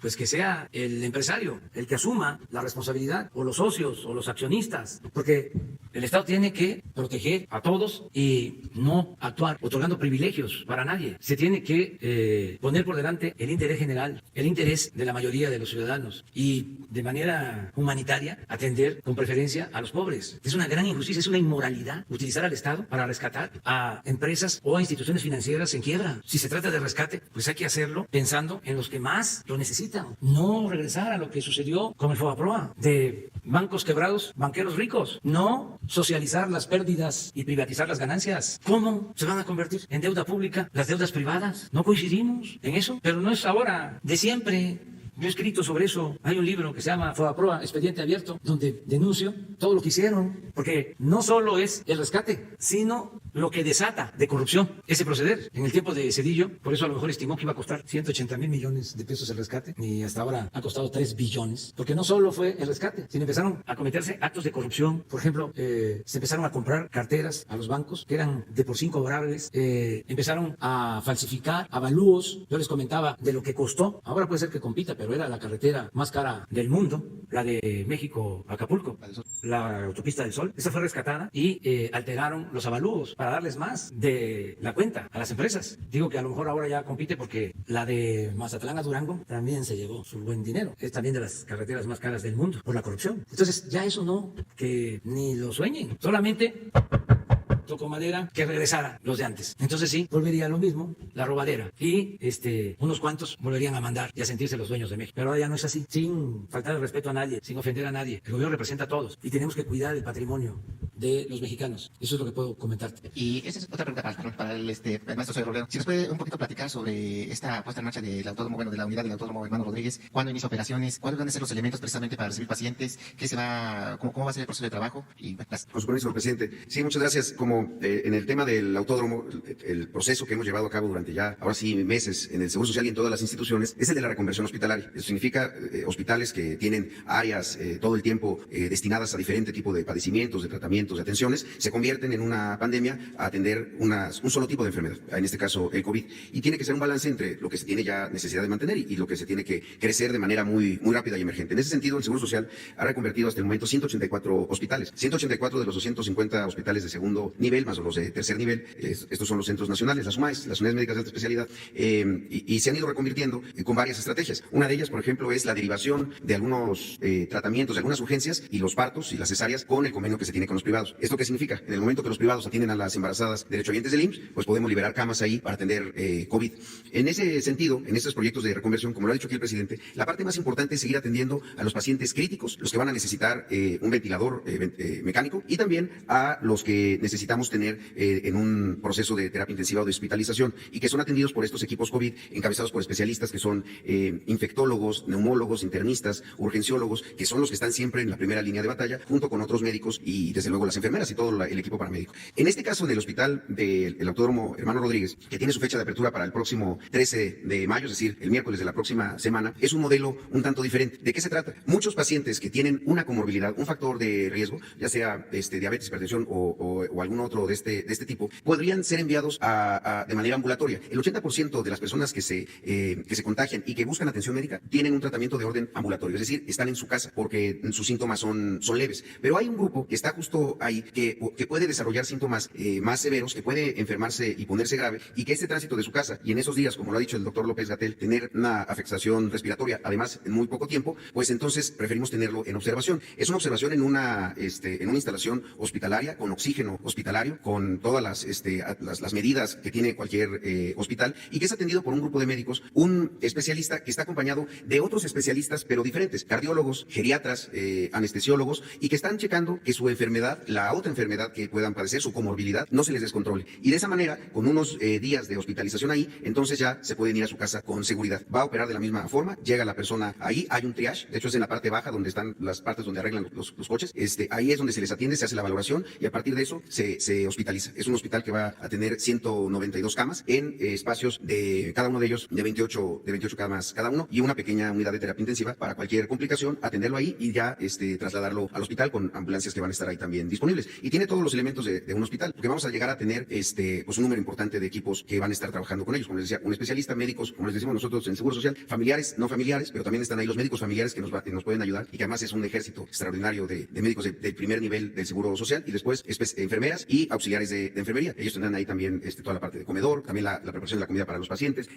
A: pues que sea el empresario el que asuma la responsabilidad, o los socios, o los accionistas, porque el Estado tiene que proteger a todos y no actuar otorgando privilegios para nadie. Se tiene que poner por delante el interés general, el interés de la mayoría de los ciudadanos, y de manera humanitaria atender con preferencia a los pobres. Es una gran injusticia, es una inmoralidad utilizar al Estado para rescatar a empresas o a instituciones financieras en quiebra. Si se trata de rescate, pues hay que hacerlo pensando en los que más lo necesitan. No regresar a lo que sucedió con el FOBAPROA, de bancos quebrados, banqueros ricos. No socializar las pérdidas y privatizar las ganancias. ¿Cómo se van a convertir en deuda pública las deudas privadas? No coincidimos en eso, pero no es ahora, de siempre. Yo he escrito sobre eso. Hay un libro que se llama FOBAPROA, Expediente Abierto, donde denuncio todo lo que hicieron, porque no solo es el rescate, sino lo que desata de corrupción ese proceder. En el tiempo de Zedillo, por eso a lo mejor estimó que iba a costar 180,000 millones de pesos el rescate, y hasta ahora ha costado 3 billones, porque no solo fue el rescate, sino empezaron a cometerse actos de corrupción. Por ejemplo, se empezaron a comprar carteras a los bancos que eran de por 5 cobrables, empezaron a falsificar avalúos. Yo les comentaba de lo que costó. Ahora puede ser que compita, pero era la carretera más cara del mundo, la de México a Acapulco, la autopista del Sol. Esa fue rescatada y alteraron los avalúos para darles más de la cuenta a las empresas. Digo que a lo mejor ahora ya compite porque la de Mazatlán a Durango también se llevó su buen dinero. Es también de las carreteras más caras del mundo por la corrupción. Entonces ya eso no, que ni lo sueñen. Solamente tocó madera que regresara los de antes. Entonces sí, volvería a lo mismo, la robadera. Y unos cuantos volverían a mandar y a sentirse los dueños de México. Pero ahora ya no es así. Sin faltar el respeto a nadie, sin ofender a nadie. El gobierno representa a todos y tenemos que cuidar el patrimonio de los mexicanos. Eso es lo que puedo comentarte.
I: Y esa es otra pregunta para el maestro Soy Robledo. Si nos puede un poquito platicar sobre esta puesta en marcha del autódromo, bueno, de la unidad del autódromo Hermano Rodríguez, cuándo inicia operaciones, cuáles van a ser los elementos precisamente para recibir pacientes, cómo va a ser el proceso de trabajo. Y gracias.
C: Con su permiso, presidente. Sí, muchas gracias. Como en el tema del autódromo, el proceso que hemos llevado a cabo durante ya, ahora sí, meses en el Seguro Social y en todas las instituciones, es el de la reconversión hospitalaria. Eso significa hospitales que tienen áreas todo el tiempo destinadas a diferente tipo de padecimientos, de tratamientos, de atenciones, se convierten en una pandemia a atender un solo tipo de enfermedad, en este caso el COVID. Y tiene que ser un balance entre lo que se tiene ya necesidad de mantener y lo que se tiene que crecer de manera muy rápida y emergente. En ese sentido, el Seguro Social ha reconvertido hasta el momento 184 hospitales. 184 de los 250 hospitales de segundo nivel, más los de tercer nivel, estos son los centros nacionales, las UMAES, las unidades médicas de alta especialidad, y se han ido reconvirtiendo con varias estrategias. Una de ellas, por ejemplo, es la derivación de algunos tratamientos, de algunas urgencias y los partos y las cesáreas con el convenio que se tiene con los privados. ¿Esto qué significa? En el momento que los privados atienden a las embarazadas derechohabientes del IMSS, pues podemos liberar camas ahí para atender COVID. En ese sentido, en estos proyectos de reconversión, como lo ha dicho aquí el presidente, la parte más importante es seguir atendiendo a los pacientes críticos, los que van a necesitar un ventilador mecánico, y también a los que necesitamos tener en un proceso de terapia intensiva o de hospitalización, y que son atendidos por estos equipos COVID encabezados por especialistas que son infectólogos, neumólogos, internistas, urgenciólogos, que son los que están siempre en la primera línea de batalla, junto con otros médicos y desde luego las enfermeras y todo el equipo paramédico. En este caso del hospital del Autódromo Hermano Rodríguez, que tiene su fecha de apertura para el próximo 13 de mayo, es decir, el miércoles de la próxima semana, es un modelo un tanto diferente. ¿De qué se trata? Muchos pacientes que tienen una comorbilidad, un factor de riesgo, ya sea diabetes, hipertensión o algún otro de este tipo, podrían ser enviados de manera ambulatoria. El 80% de las personas que se contagian y que buscan atención médica tienen un tratamiento de orden ambulatorio, es decir, están en su casa porque sus síntomas son leves. Pero hay un grupo que está justo pasando ahí que puede desarrollar síntomas más severos, que puede enfermarse y ponerse grave, y que este tránsito de su casa y en esos días, como lo ha dicho el doctor López-Gatell, tener una afectación respiratoria, además en muy poco tiempo, pues entonces preferimos tenerlo en observación. Es una observación en una instalación hospitalaria, con oxígeno hospitalario, con todas las medidas que tiene cualquier hospital, y que es atendido por un grupo de médicos, un especialista que está acompañado de otros especialistas, pero diferentes, cardiólogos, geriatras, anestesiólogos, y que están checando que su enfermedad, la otra enfermedad que puedan padecer, su comorbilidad, no se les descontrole. Y de esa manera, con unos días de hospitalización ahí, entonces ya se pueden ir a su casa con seguridad. Va a operar de la misma forma, llega la persona ahí, hay un triage, de hecho es en la parte baja donde están las partes donde arreglan los coches, ahí es donde se les atiende, se hace la valoración y a partir de eso se hospitaliza. Es un hospital que va a tener 192 camas en espacios de cada uno de ellos de 28 camas cada uno y una pequeña unidad de terapia intensiva para cualquier complicación, atenderlo ahí y ya trasladarlo al hospital con ambulancias que van a estar ahí también disponibles. Y tiene todos los elementos de un hospital, porque vamos a llegar a tener pues un número importante de equipos que van a estar trabajando con ellos, como les decía, un especialista, médicos, como les decimos nosotros en Seguro Social, familiares, no familiares, pero también están ahí los médicos familiares que nos pueden ayudar y que además es un ejército extraordinario de médicos del primer nivel del Seguro Social, y después enfermeras y auxiliares de enfermería. Ellos tendrán ahí también toda la parte de comedor, también la preparación de la comida para los pacientes,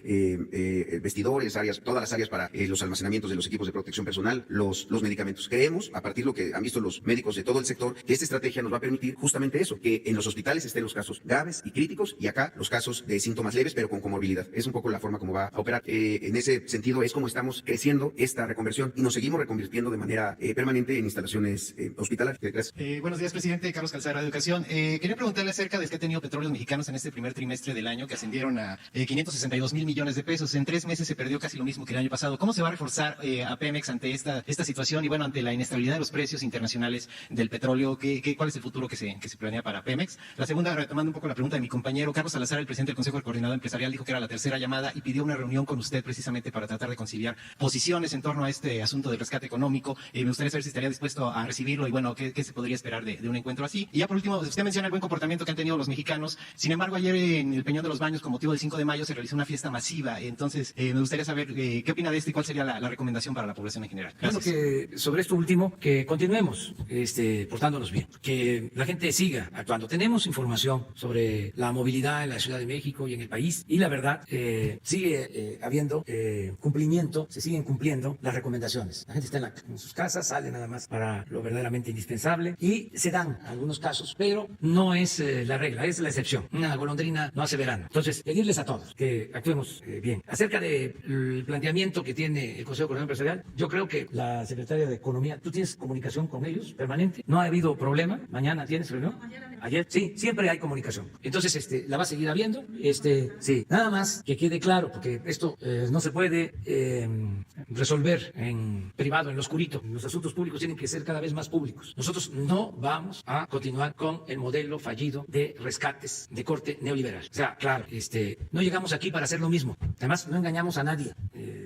C: vestidores, todas las áreas para los almacenamientos de los equipos de protección personal, los medicamentos. Creemos, a partir de lo que han visto los médicos de todo el sector, que esta estrategia nos va a permitir justamente eso, que en los hospitales estén los casos graves y críticos y acá los casos de síntomas leves pero con comorbilidad. Es un poco la forma como va a operar. En ese sentido es como estamos creciendo esta reconversión y nos seguimos reconvirtiendo de manera permanente en instalaciones hospitalarias. Gracias.
G: Buenos días, presidente. Carlos Calzada, Radio Educación. Quería preguntarle acerca de que ha tenido petróleos mexicanos en este primer trimestre del año, que ascendieron a 562,000 millones de pesos. En 3 meses se perdió casi lo mismo que el año pasado. ¿Cómo se va a reforzar a Pemex ante esta situación y bueno, ante la inestabilidad de los precios internacionales del petróleo? ¿Cuál es el futuro que se planea para Pemex? La segunda, retomando un poco la pregunta de mi compañero Carlos Salazar, el presidente del Consejo del Coordinador Empresarial, dijo que era la tercera llamada y pidió una reunión con usted precisamente para tratar de conciliar posiciones en torno a este asunto del rescate económico. Me gustaría saber si estaría dispuesto a recibirlo y bueno, ¿qué se podría esperar de un encuentro así? Y ya por último, usted menciona el buen comportamiento que han tenido los mexicanos. Sin embargo, ayer en el Peñón de los Baños, con motivo del 5 de mayo, se realizó una fiesta masiva. Entonces, me gustaría saber qué opina de esto y cuál sería la recomendación para la población en general. Gracias.
A: Bueno, que sobre esto último, que continuemos portándonos bien, que la gente siga actuando. Tenemos información sobre la movilidad en la Ciudad de México y en el país, y la verdad, sigue habiendo cumplimiento, se siguen cumpliendo las recomendaciones. La gente está en sus casas, sale nada más para lo verdaderamente indispensable, y se dan algunos casos, pero no es la regla, es la excepción. Una golondrina no hace verano. Entonces, pedirles a todos que actuemos bien. Acerca del planteamiento que tiene el Consejo de Coordinación Empresarial, yo creo que la Secretaria de Economía, ¿tú tienes comunicación con ellos permanente? ¿No ha habido problema? ¿Mañana tienes reunión? ¿Ayer? Sí, siempre hay comunicación. Entonces, la va a seguir habiendo. Sí, nada más que quede claro, porque esto no se puede resolver en privado, en lo oscurito. Los asuntos públicos tienen que ser cada vez más públicos. Nosotros no vamos a continuar con el modelo fallido de rescates de corte neoliberal. O sea, claro, no llegamos aquí para hacer lo mismo. Además, no engañamos a nadie.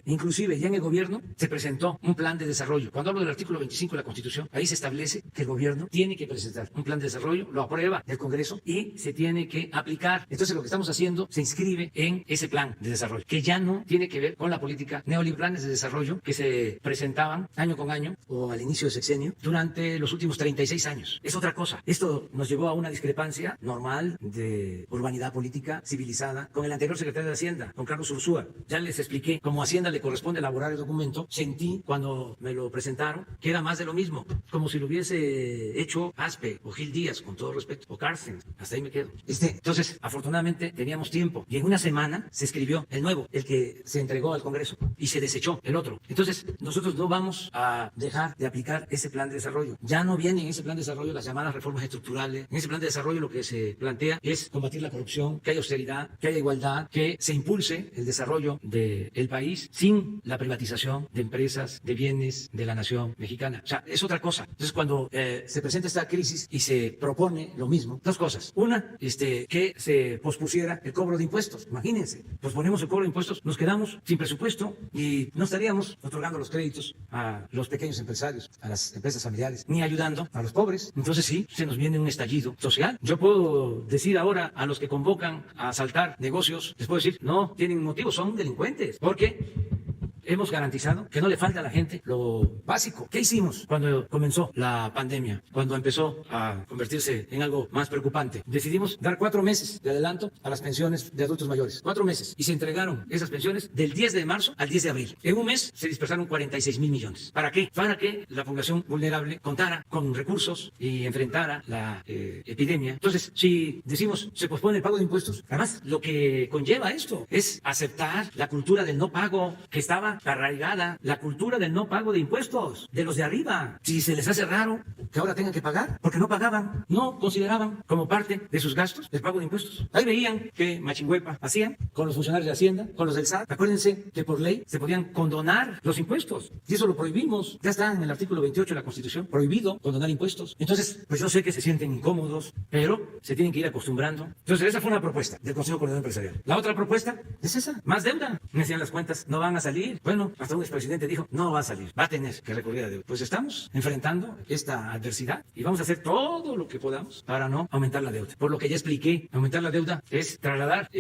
A: Inclusive, ya en el gobierno se presentó un plan de desarrollo. Cuando hablo del artículo 25 de la Constitución, ahí se establece que el gobierno tiene que presentar un plan de desarrollo, lo aprueba el Congreso y se tiene que aplicar. Entonces, lo que estamos haciendo se inscribe en ese plan de desarrollo, que ya no tiene que ver con la política neoliberales de desarrollo que se presentaban año con año o al inicio del sexenio durante los últimos 36 años. Es otra cosa. Esto nos llevó a una discrepancia normal de urbanidad política civilizada con el anterior secretario de Hacienda, con Carlos Ursúa. Ya les expliqué cómo a Hacienda le corresponde elaborar el documento. Sentí cuando me lo presentaron que era más de lo mismo, como si lo hubiese hecho Aspe o Gil Díaz, con todo respeto, o Carsten. Hasta ahí me quedo. Entonces, afortunadamente teníamos tiempo y en una semana se escribió el nuevo, el que se entregó al Congreso, y se desechó el otro. Entonces, nosotros no vamos a dejar de aplicar ese plan de desarrollo. Ya no vienen en ese plan de desarrollo las llamadas reformas estructurales. En ese plan de desarrollo lo que se plantea es combatir la corrupción, que haya austeridad, que haya igualdad, que se impulse el desarrollo del país sin la privatización de empresas, de bienes de la nación mexicana. O sea, es otra cosa. Entonces, cuando se presenta esta crisis y se propone lo mismo, dos cosas. Una, que se pospusiera el cobro de impuestos. Imagínense, posponemos el cobro de impuestos, nos quedamos sin presupuesto y no estaríamos otorgando los créditos a los pequeños empresarios, a las empresas familiares, ni ayudando a los pobres. Entonces sí, se nos viene un estallido social. Yo puedo decir ahora a los que convocan a asaltar negocios, les puedo decir, no tienen motivo, son delincuentes, porque hemos garantizado que no le falta a la gente lo básico. ¿Qué hicimos cuando comenzó la pandemia? Cuando empezó a convertirse en algo más preocupante. Decidimos dar 4 meses de adelanto a las pensiones de adultos mayores. 4 meses. Y se entregaron esas pensiones del 10 de marzo al 10 de abril. En un mes se dispersaron 46,000 millones. ¿Para qué? Para que la población vulnerable contara con recursos y enfrentara la epidemia. Entonces, si decimos se pospone el pago de impuestos, además lo que conlleva esto es aceptar la cultura del no pago que estaba arraigada, la cultura del no pago de impuestos de los de arriba. Si se les hace raro que ahora tengan que pagar, porque no pagaban, no consideraban como parte de sus gastos el pago de impuestos. Ahí veían que Machinguepa hacían con los funcionarios de Hacienda, con los del SAT. Acuérdense que por ley se podían condonar los impuestos y eso lo prohibimos. Ya está en el artículo 28 de la Constitución, prohibido condonar impuestos. Entonces, pues yo sé que se sienten incómodos, pero se tienen que ir acostumbrando. Entonces, esa fue una propuesta del Consejo Coordinador Empresarial. La otra propuesta es esa, más deuda. Me decían las cuentas, no van a salir. Bueno, hasta un expresidente dijo, no va a salir, va a tener que recurrir a deuda. Pues estamos enfrentando esta adversidad y vamos a hacer todo lo que podamos para no aumentar la deuda. Por lo que ya expliqué, aumentar la deuda es trasladar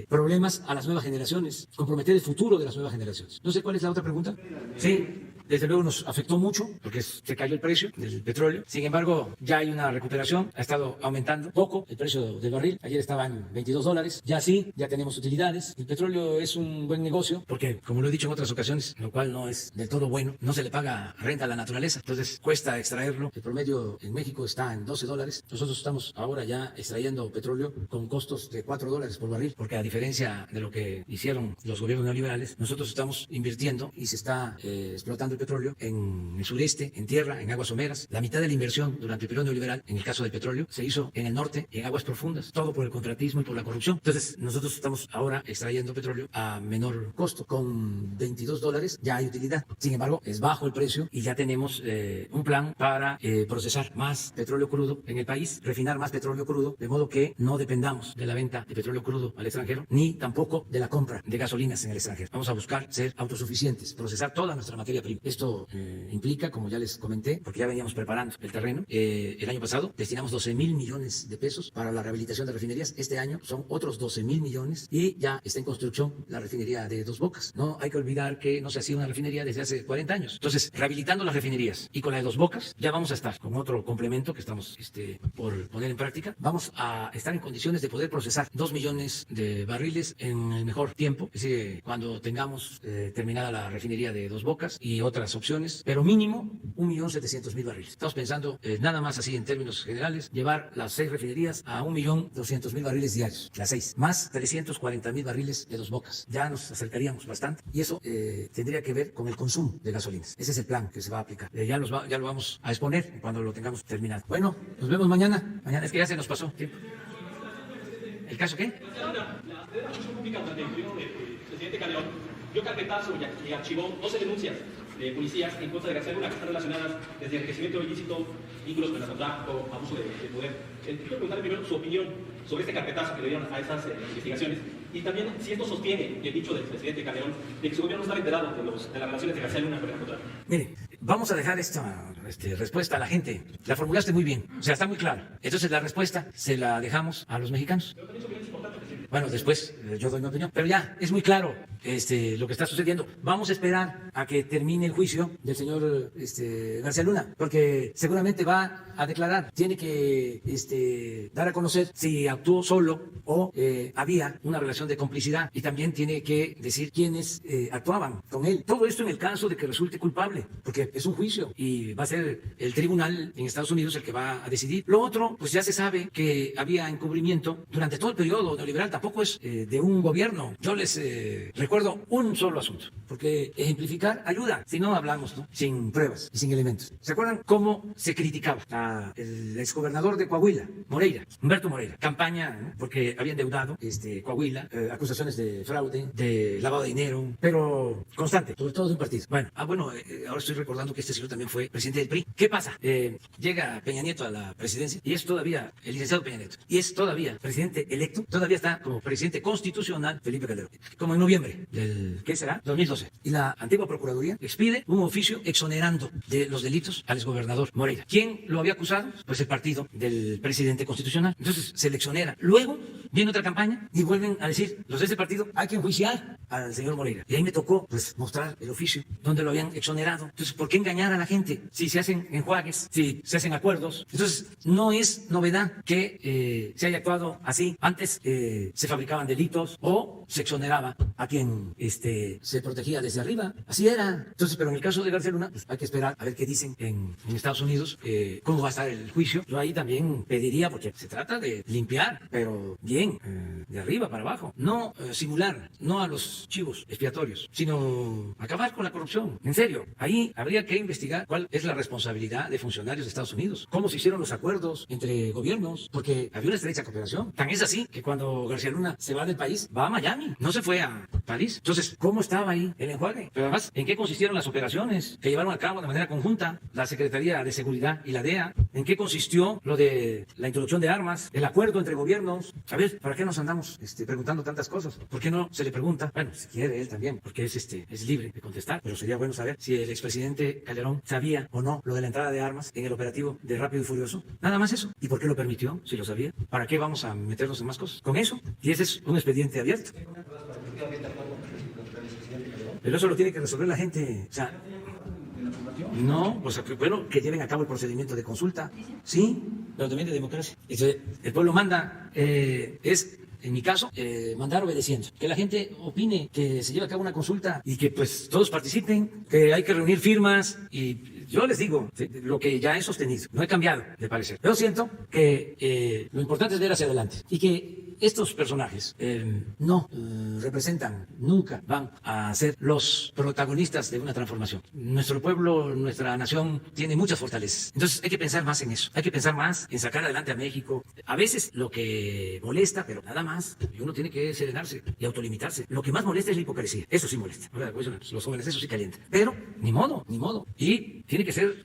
A: problemas a las nuevas generaciones, comprometer el futuro de las nuevas generaciones. No sé cuál es la otra pregunta. Sí. Desde luego nos afectó mucho porque se cayó el precio del petróleo. Sin embargo, ya hay una recuperación. Ha estado aumentando poco el precio del barril. Ayer estaba en $22. Ya sí, ya tenemos utilidades. El petróleo es un buen negocio porque, como lo he dicho en otras ocasiones, lo cual no es del todo bueno, no se le paga renta a la naturaleza. Entonces cuesta extraerlo. El promedio en México está en $12. Nosotros estamos ahora ya extrayendo petróleo con costos de $4 por barril, porque a diferencia de lo que hicieron los gobiernos neoliberales, nosotros estamos invirtiendo y se está explotando petróleo en el sureste, en tierra, en aguas someras. La mitad de la inversión durante el periodo neoliberal, en el caso del petróleo, se hizo en el norte, en aguas profundas, todo por el contratismo y por la corrupción. Entonces, nosotros estamos ahora extrayendo petróleo a menor costo. Con $22 ya hay utilidad. Sin embargo, es bajo el precio y ya tenemos un plan para procesar más petróleo crudo en el país, refinar más petróleo crudo, de modo que no dependamos de la venta de petróleo crudo al extranjero, ni tampoco de la compra de gasolinas en el extranjero. Vamos a buscar ser autosuficientes, procesar toda nuestra materia prima. Esto implica, como ya les comenté, porque ya veníamos preparando el terreno, el año pasado destinamos 12,000 millones de pesos para la rehabilitación de refinerías. Este año son otros 12,000 millones y ya está en construcción la refinería de Dos Bocas. No hay que olvidar que no se hacía una refinería desde hace 40 años. Entonces, rehabilitando las refinerías y con la de Dos Bocas, ya vamos a estar con otro complemento que estamos por poner en práctica. Vamos a estar en condiciones de poder procesar 2 millones de barriles en el mejor tiempo, es decir, cuando tengamos terminada la refinería de Dos Bocas y otras opciones, pero mínimo 1.700.000 barriles. Estamos pensando nada más así en términos generales, llevar las 6 refinerías a 1.200.000 barriles diarios, las 6, más 340.000 barriles de Dos Bocas. Ya nos acercaríamos bastante y eso tendría que ver con el consumo de gasolinas. Ese es el plan que se va a aplicar. Ya lo vamos a exponer cuando lo tengamos terminado. Bueno, nos vemos mañana. Mañana es que ya se nos pasó tiempo. ¿El caso qué?
J: La Federación Pública durante el gobierno del presidente Calderón dio carpetazo y archivó 12 denuncias de policías en contra de García Luna que están relacionadas desde enriquecimiento ilícito, vínculos con el narcotráfico, abuso de poder. Quiero preguntarle primero su opinión sobre este carpetazo que le dieron a esas investigaciones y también si esto sostiene el dicho del presidente Calderón de que su gobierno no estaba enterado de las relaciones de García Luna con el narcotráfico.
A: Mire, vamos a dejar esta respuesta a la gente. La formulaste muy bien, o sea, está muy clara. Entonces la respuesta se la dejamos a los mexicanos. Bueno, después yo doy mi opinión, pero ya es muy claro lo que está sucediendo. Vamos a esperar a que termine el juicio del señor García Luna, porque seguramente va a declarar. Tiene que dar a conocer si actuó solo o había una relación de complicidad y también tiene que decir quiénes actuaban con él. Todo esto en el caso de que resulte culpable, porque es un juicio y va a ser el tribunal en Estados Unidos el que va a decidir. Lo otro, pues ya se sabe que había encubrimiento durante todo el periodo neoliberal. Tampoco es de un gobierno. Yo les recuerdo un solo asunto, porque ejemplificar ayuda, si no hablamos, ¿no?, sin pruebas y sin elementos. ¿Se acuerdan cómo se criticaba al exgobernador de Coahuila, Moreira, Humberto Moreira? Campaña, ¿no?, porque había endeudado Coahuila, acusaciones de fraude, de lavado de dinero, pero constante, sobre todo de un partido. Bueno, ahora estoy recordando que este señor también fue presidente del PRI. ¿Qué pasa? Llega Peña Nieto a la presidencia y es todavía el licenciado Peña Nieto, y es todavía presidente electo, todavía está como presidente constitucional Felipe Calderón, como en noviembre del, ¿qué será?, 2012. Y la antigua Procuraduría expide un oficio exonerando de los delitos al exgobernador Moreira. ¿Quién lo había acusado? Pues el partido del presidente constitucional. Entonces se le exonera. Luego viene otra campaña y vuelven a decir los de ese partido hay que enjuiciar al señor Moreira. Y ahí me tocó pues mostrar el oficio donde lo habían exonerado. Entonces, ¿por qué engañar a la gente? Si se hacen enjuagues, si se hacen acuerdos. Entonces, no es novedad que se haya actuado así. Antes se fabricaban delitos o se exoneraba a quien se protegía desde arriba. Así era. Entonces, pero en el caso de García Luna, pues hay que esperar a ver qué dicen en Estados Unidos, cómo va a estar el juicio. Yo ahí también pediría, porque se trata de limpiar, pero bien, de arriba para abajo. No simular, no a los chivos expiatorios, sino acabar con la corrupción. En serio, ahí habría que investigar cuál es la responsabilidad de funcionarios de Estados Unidos, cómo se hicieron los acuerdos entre gobiernos, porque había una estrecha cooperación. Tan es así que cuando García Luna se va del país, va a Miami, no se fue a París. Entonces, ¿cómo estaba ahí el enjuague? Pero además, ¿en qué consistieron las operaciones que llevaron a cabo de manera conjunta la Secretaría de Seguridad y la DEA? ¿En qué consistió lo de la introducción de armas, el acuerdo entre gobiernos? A ver, ¿para qué nos andamos preguntando tantas cosas? ¿Por qué no se le pregunta? Bueno, si quiere él también, porque es libre de contestar, pero sería bueno saber si el expresidente Calderón sabía o no lo de la entrada de armas en el operativo de Rápido y Furioso. Nada más eso. ¿Y por qué lo permitió? Si lo sabía. ¿Para qué vamos a meternos en más cosas? Con eso. Y ese es un expediente abierto. Pero eso lo tiene que resolver la gente. O sea, no, pues bueno, que lleven a cabo el procedimiento de consulta. Sí, pero también de democracia. El pueblo manda, en mi caso, mandar obedeciendo. Que la gente opine, que se lleve a cabo una consulta y que pues todos participen, que hay que reunir firmas y yo les digo lo que ya he sostenido. No he cambiado de parecer. Yo siento que lo importante es ver hacia adelante y que estos personajes no representan, nunca van a ser los protagonistas de una transformación. Nuestro pueblo, nuestra nación tiene muchas fortalezas. Entonces hay que pensar más en eso. Hay que pensar más en sacar adelante a México. A veces lo que molesta, pero nada más, y uno tiene que serenarse y autolimitarse. Lo que más molesta es la hipocresía. Eso sí molesta. Los jóvenes, eso sí calienta. Pero ni modo, ni modo. Y tiene que ser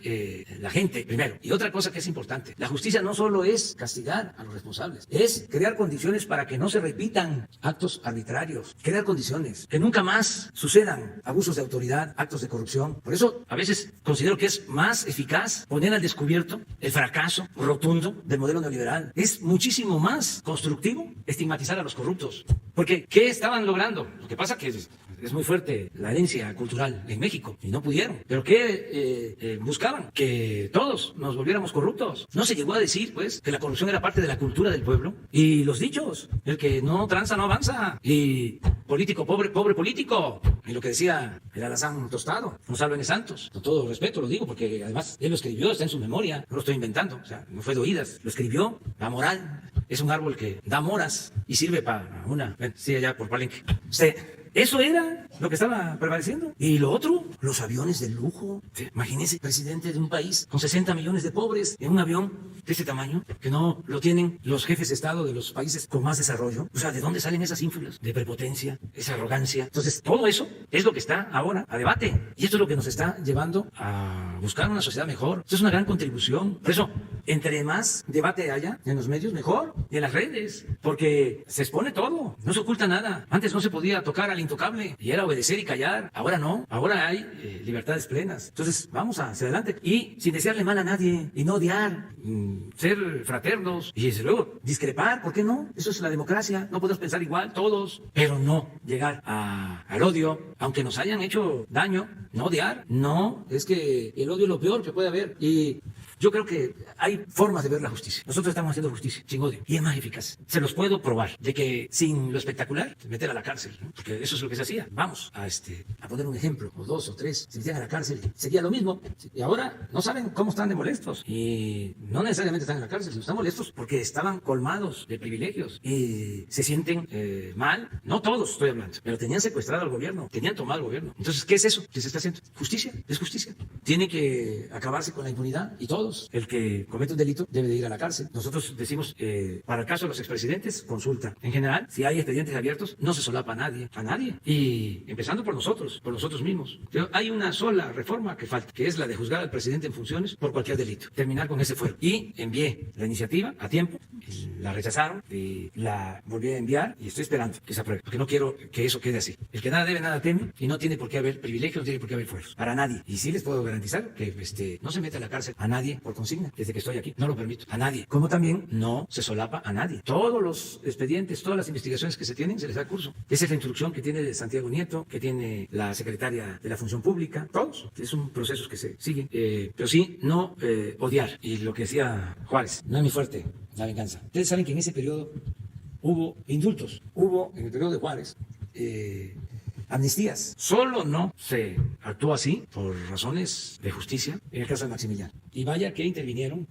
A: la gente primero. Y otra cosa que es importante, la justicia no solo es castigar a los responsables, es crear condiciones para que no se repitan actos arbitrarios, crear condiciones, que nunca más sucedan abusos de autoridad, actos de corrupción. Por eso a veces considero que es más eficaz poner al descubierto el fracaso rotundo del modelo neoliberal. Es muchísimo más constructivo estigmatizar a los corruptos. Porque, ¿qué estaban logrando? Lo que pasa que es muy fuerte la herencia cultural en México y no pudieron. ¿Pero qué buscaban? Que todos nos volviéramos corruptos. No se llegó a decir, pues, que la corrupción era parte de la cultura del pueblo. Y los dichos, el que no tranza no avanza. Y político pobre, pobre político. Y lo que decía el alazán tostado, Gonzalo N. Santos. Con todo respeto lo digo, porque además él lo escribió, está en su memoria. No lo estoy inventando, o sea, no fue de oídas. Lo escribió. La moral es un árbol que da moras y sirve para una... Sí, allá por Palenque. Eso era lo que estaba prevaleciendo. Y lo otro, los aviones de lujo. Imagínense, presidente de un país con 60 millones de pobres en un avión de este tamaño, que no lo tienen los jefes de Estado de los países con más desarrollo. O sea, ¿de dónde salen esas ínfulas de prepotencia, esa arrogancia? Entonces, todo eso es lo que está ahora a debate. Y esto es lo que nos está llevando a buscar una sociedad mejor. Esto es una gran contribución. Por eso, entre más debate haya en los medios, mejor. Y en las redes. Porque se expone todo. No se oculta nada. Antes no se podía tocar al intocable y era obedecer y callar. Ahora no. Ahora hay libertades plenas. Entonces, vamos hacia adelante. Y sin desearle mal a nadie. Y no odiar. Ser fraternos. Y desde luego, discrepar. ¿Por qué no? Eso es la democracia. No podemos pensar igual todos. Pero no llegar al odio. Aunque nos hayan hecho daño. No odiar. No. Es que el odio es lo peor que puede haber. Y yo creo que hay formas de ver la justicia. Nosotros estamos haciendo justicia sin odio y es más eficaz. Se los puedo probar de que sin lo espectacular, meter a la cárcel, ¿no? Porque eso es lo que se hacía. Vamos a poner un ejemplo, o dos o tres, se metían a la cárcel, sería lo mismo. Y ahora no saben cómo están de molestos y no necesariamente están en la cárcel, sino están molestos porque estaban colmados de privilegios y se sienten mal. No todos estoy hablando, pero tenían secuestrado al gobierno, tenían tomado al gobierno. Entonces, ¿qué es eso que se está haciendo? Justicia, es justicia. Tiene que acabarse con la impunidad y todos. El que comete un delito debe de ir a la cárcel. Nosotros decimos, para el caso de los expresidentes, consulta. En general, si hay expedientes abiertos, no se solapa a nadie. Y empezando por nosotros mismos. Pero hay una sola reforma que falta, que es la de juzgar al presidente en funciones por cualquier delito. Terminar con ese fuero. Y envié la iniciativa a tiempo, la rechazaron y la volví a enviar y estoy esperando que se apruebe, porque no quiero que eso quede así. El que nada debe, nada teme y no tiene por qué haber privilegios, no tiene por qué haber fueros. Para nadie. Y sí les puedo garantizar que no se mete a la cárcel a nadie por consigna desde que estoy aquí. No lo permito a nadie. Como también no se solapa a nadie. Todos los expedientes, todas las investigaciones que se tienen, se les da curso. Esa es la instrucción que tiene Santiago Nieto, que tiene la secretaria de la Función Pública. Todos. Es un proceso que se sigue. Pero sí, no odiar. Y lo que decía Juárez, no es mi fuerte la venganza. Ustedes saben que en ese periodo hubo indultos. Hubo, en el periodo de Juárez, amnistías. Solo no se actuó así por razones de justicia en el caso de Maximiliano. Y vaya que intervinieron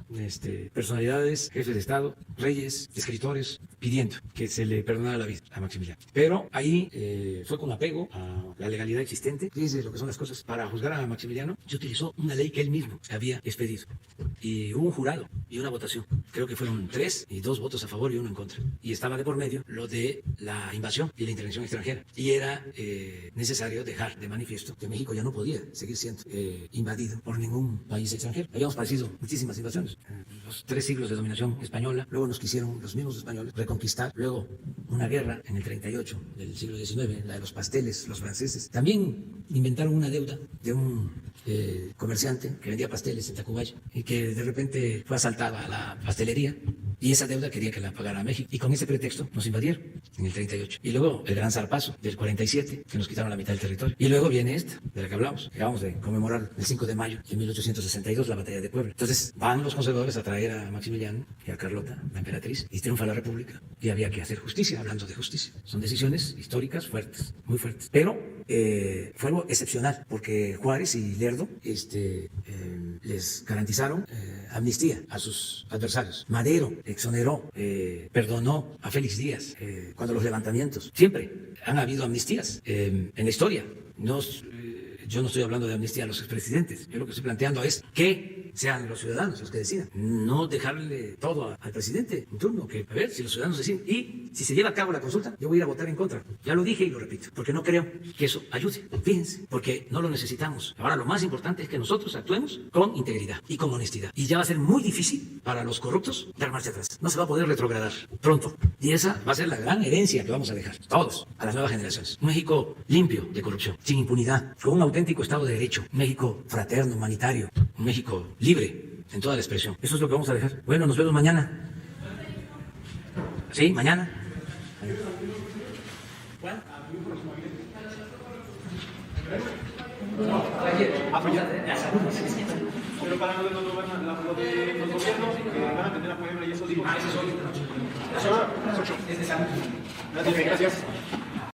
A: personalidades, jefes de Estado, reyes, escritores, pidiendo que se le perdonara la vida a Maximiliano. Pero ahí fue con apego a la legalidad existente. Fíjense lo que son las cosas. Para juzgar a Maximiliano, se utilizó una ley que él mismo había expedido. Y hubo un jurado y una votación. Creo que fueron 3 y 2 votos a favor y 1 en contra. Y estaba de por medio lo de la invasión y la intervención extranjera. Y era necesario dejar de manifiesto que México ya no podía seguir siendo invadido por ningún país extranjero. Habíamos padecido muchísimas invasiones. Los 3 siglos de dominación española, luego nos quisieron los mismos españoles reconquistar, luego una guerra en el 38 del siglo XIX, la de los pasteles, los franceses. También inventaron una deuda de un comerciante que vendía pasteles en Tacubaya y que de repente fue asaltada a la pastelería y esa deuda quería que la pagara México y con ese pretexto nos invadieron en el 38. Y luego el gran zarpazo del 47 que nos quitaron la mitad del territorio. Y luego viene esta de la que hablamos, que acabamos de conmemorar el 5 de mayo de 1862, la batalla de Puebla. Entonces van los conservadores a traer a Maximiliano y a Carlota, la emperatriz, y triunfa la República y había que hacer justicia, hablando de justicia. Son decisiones históricas fuertes, muy fuertes. Pero fue algo excepcional porque Juárez y Lerdo les garantizaron amnistía a sus adversarios. Madero exoneró, perdonó a Félix Díaz cuando los levantamientos. Siempre han habido amnistías en la historia. Yo no estoy hablando de amnistía a los expresidentes. Yo lo que estoy planteando es que sean los ciudadanos los que decidan. No dejarle todo al presidente en turno. Que a ver si los ciudadanos deciden. Y si se lleva a cabo la consulta, yo voy a ir a votar en contra. Ya lo dije y lo repito. Porque no creo que eso ayude. Fíjense. Porque no lo necesitamos. Ahora lo más importante es que nosotros actuemos con integridad y con honestidad. Y ya va a ser muy difícil para los corruptos dar marcha atrás. No se va a poder retrogradar pronto. Y esa va a ser la gran herencia que vamos a dejar todos a las nuevas generaciones. Un México limpio de corrupción, sin impunidad, con un auténtico Estado de Derecho, un México fraterno, humanitario, un México libre en toda la expresión. Eso es lo que vamos a dejar. Bueno, nos vemos mañana. ¿Sí? ¿Mañana? ¿Cuál?
J: Pero para lo de los gobiernos que van a tener a Puebla y eso digo.
A: Eso es hoy.
J: Las 8.
A: Es de salud.
J: Gracias.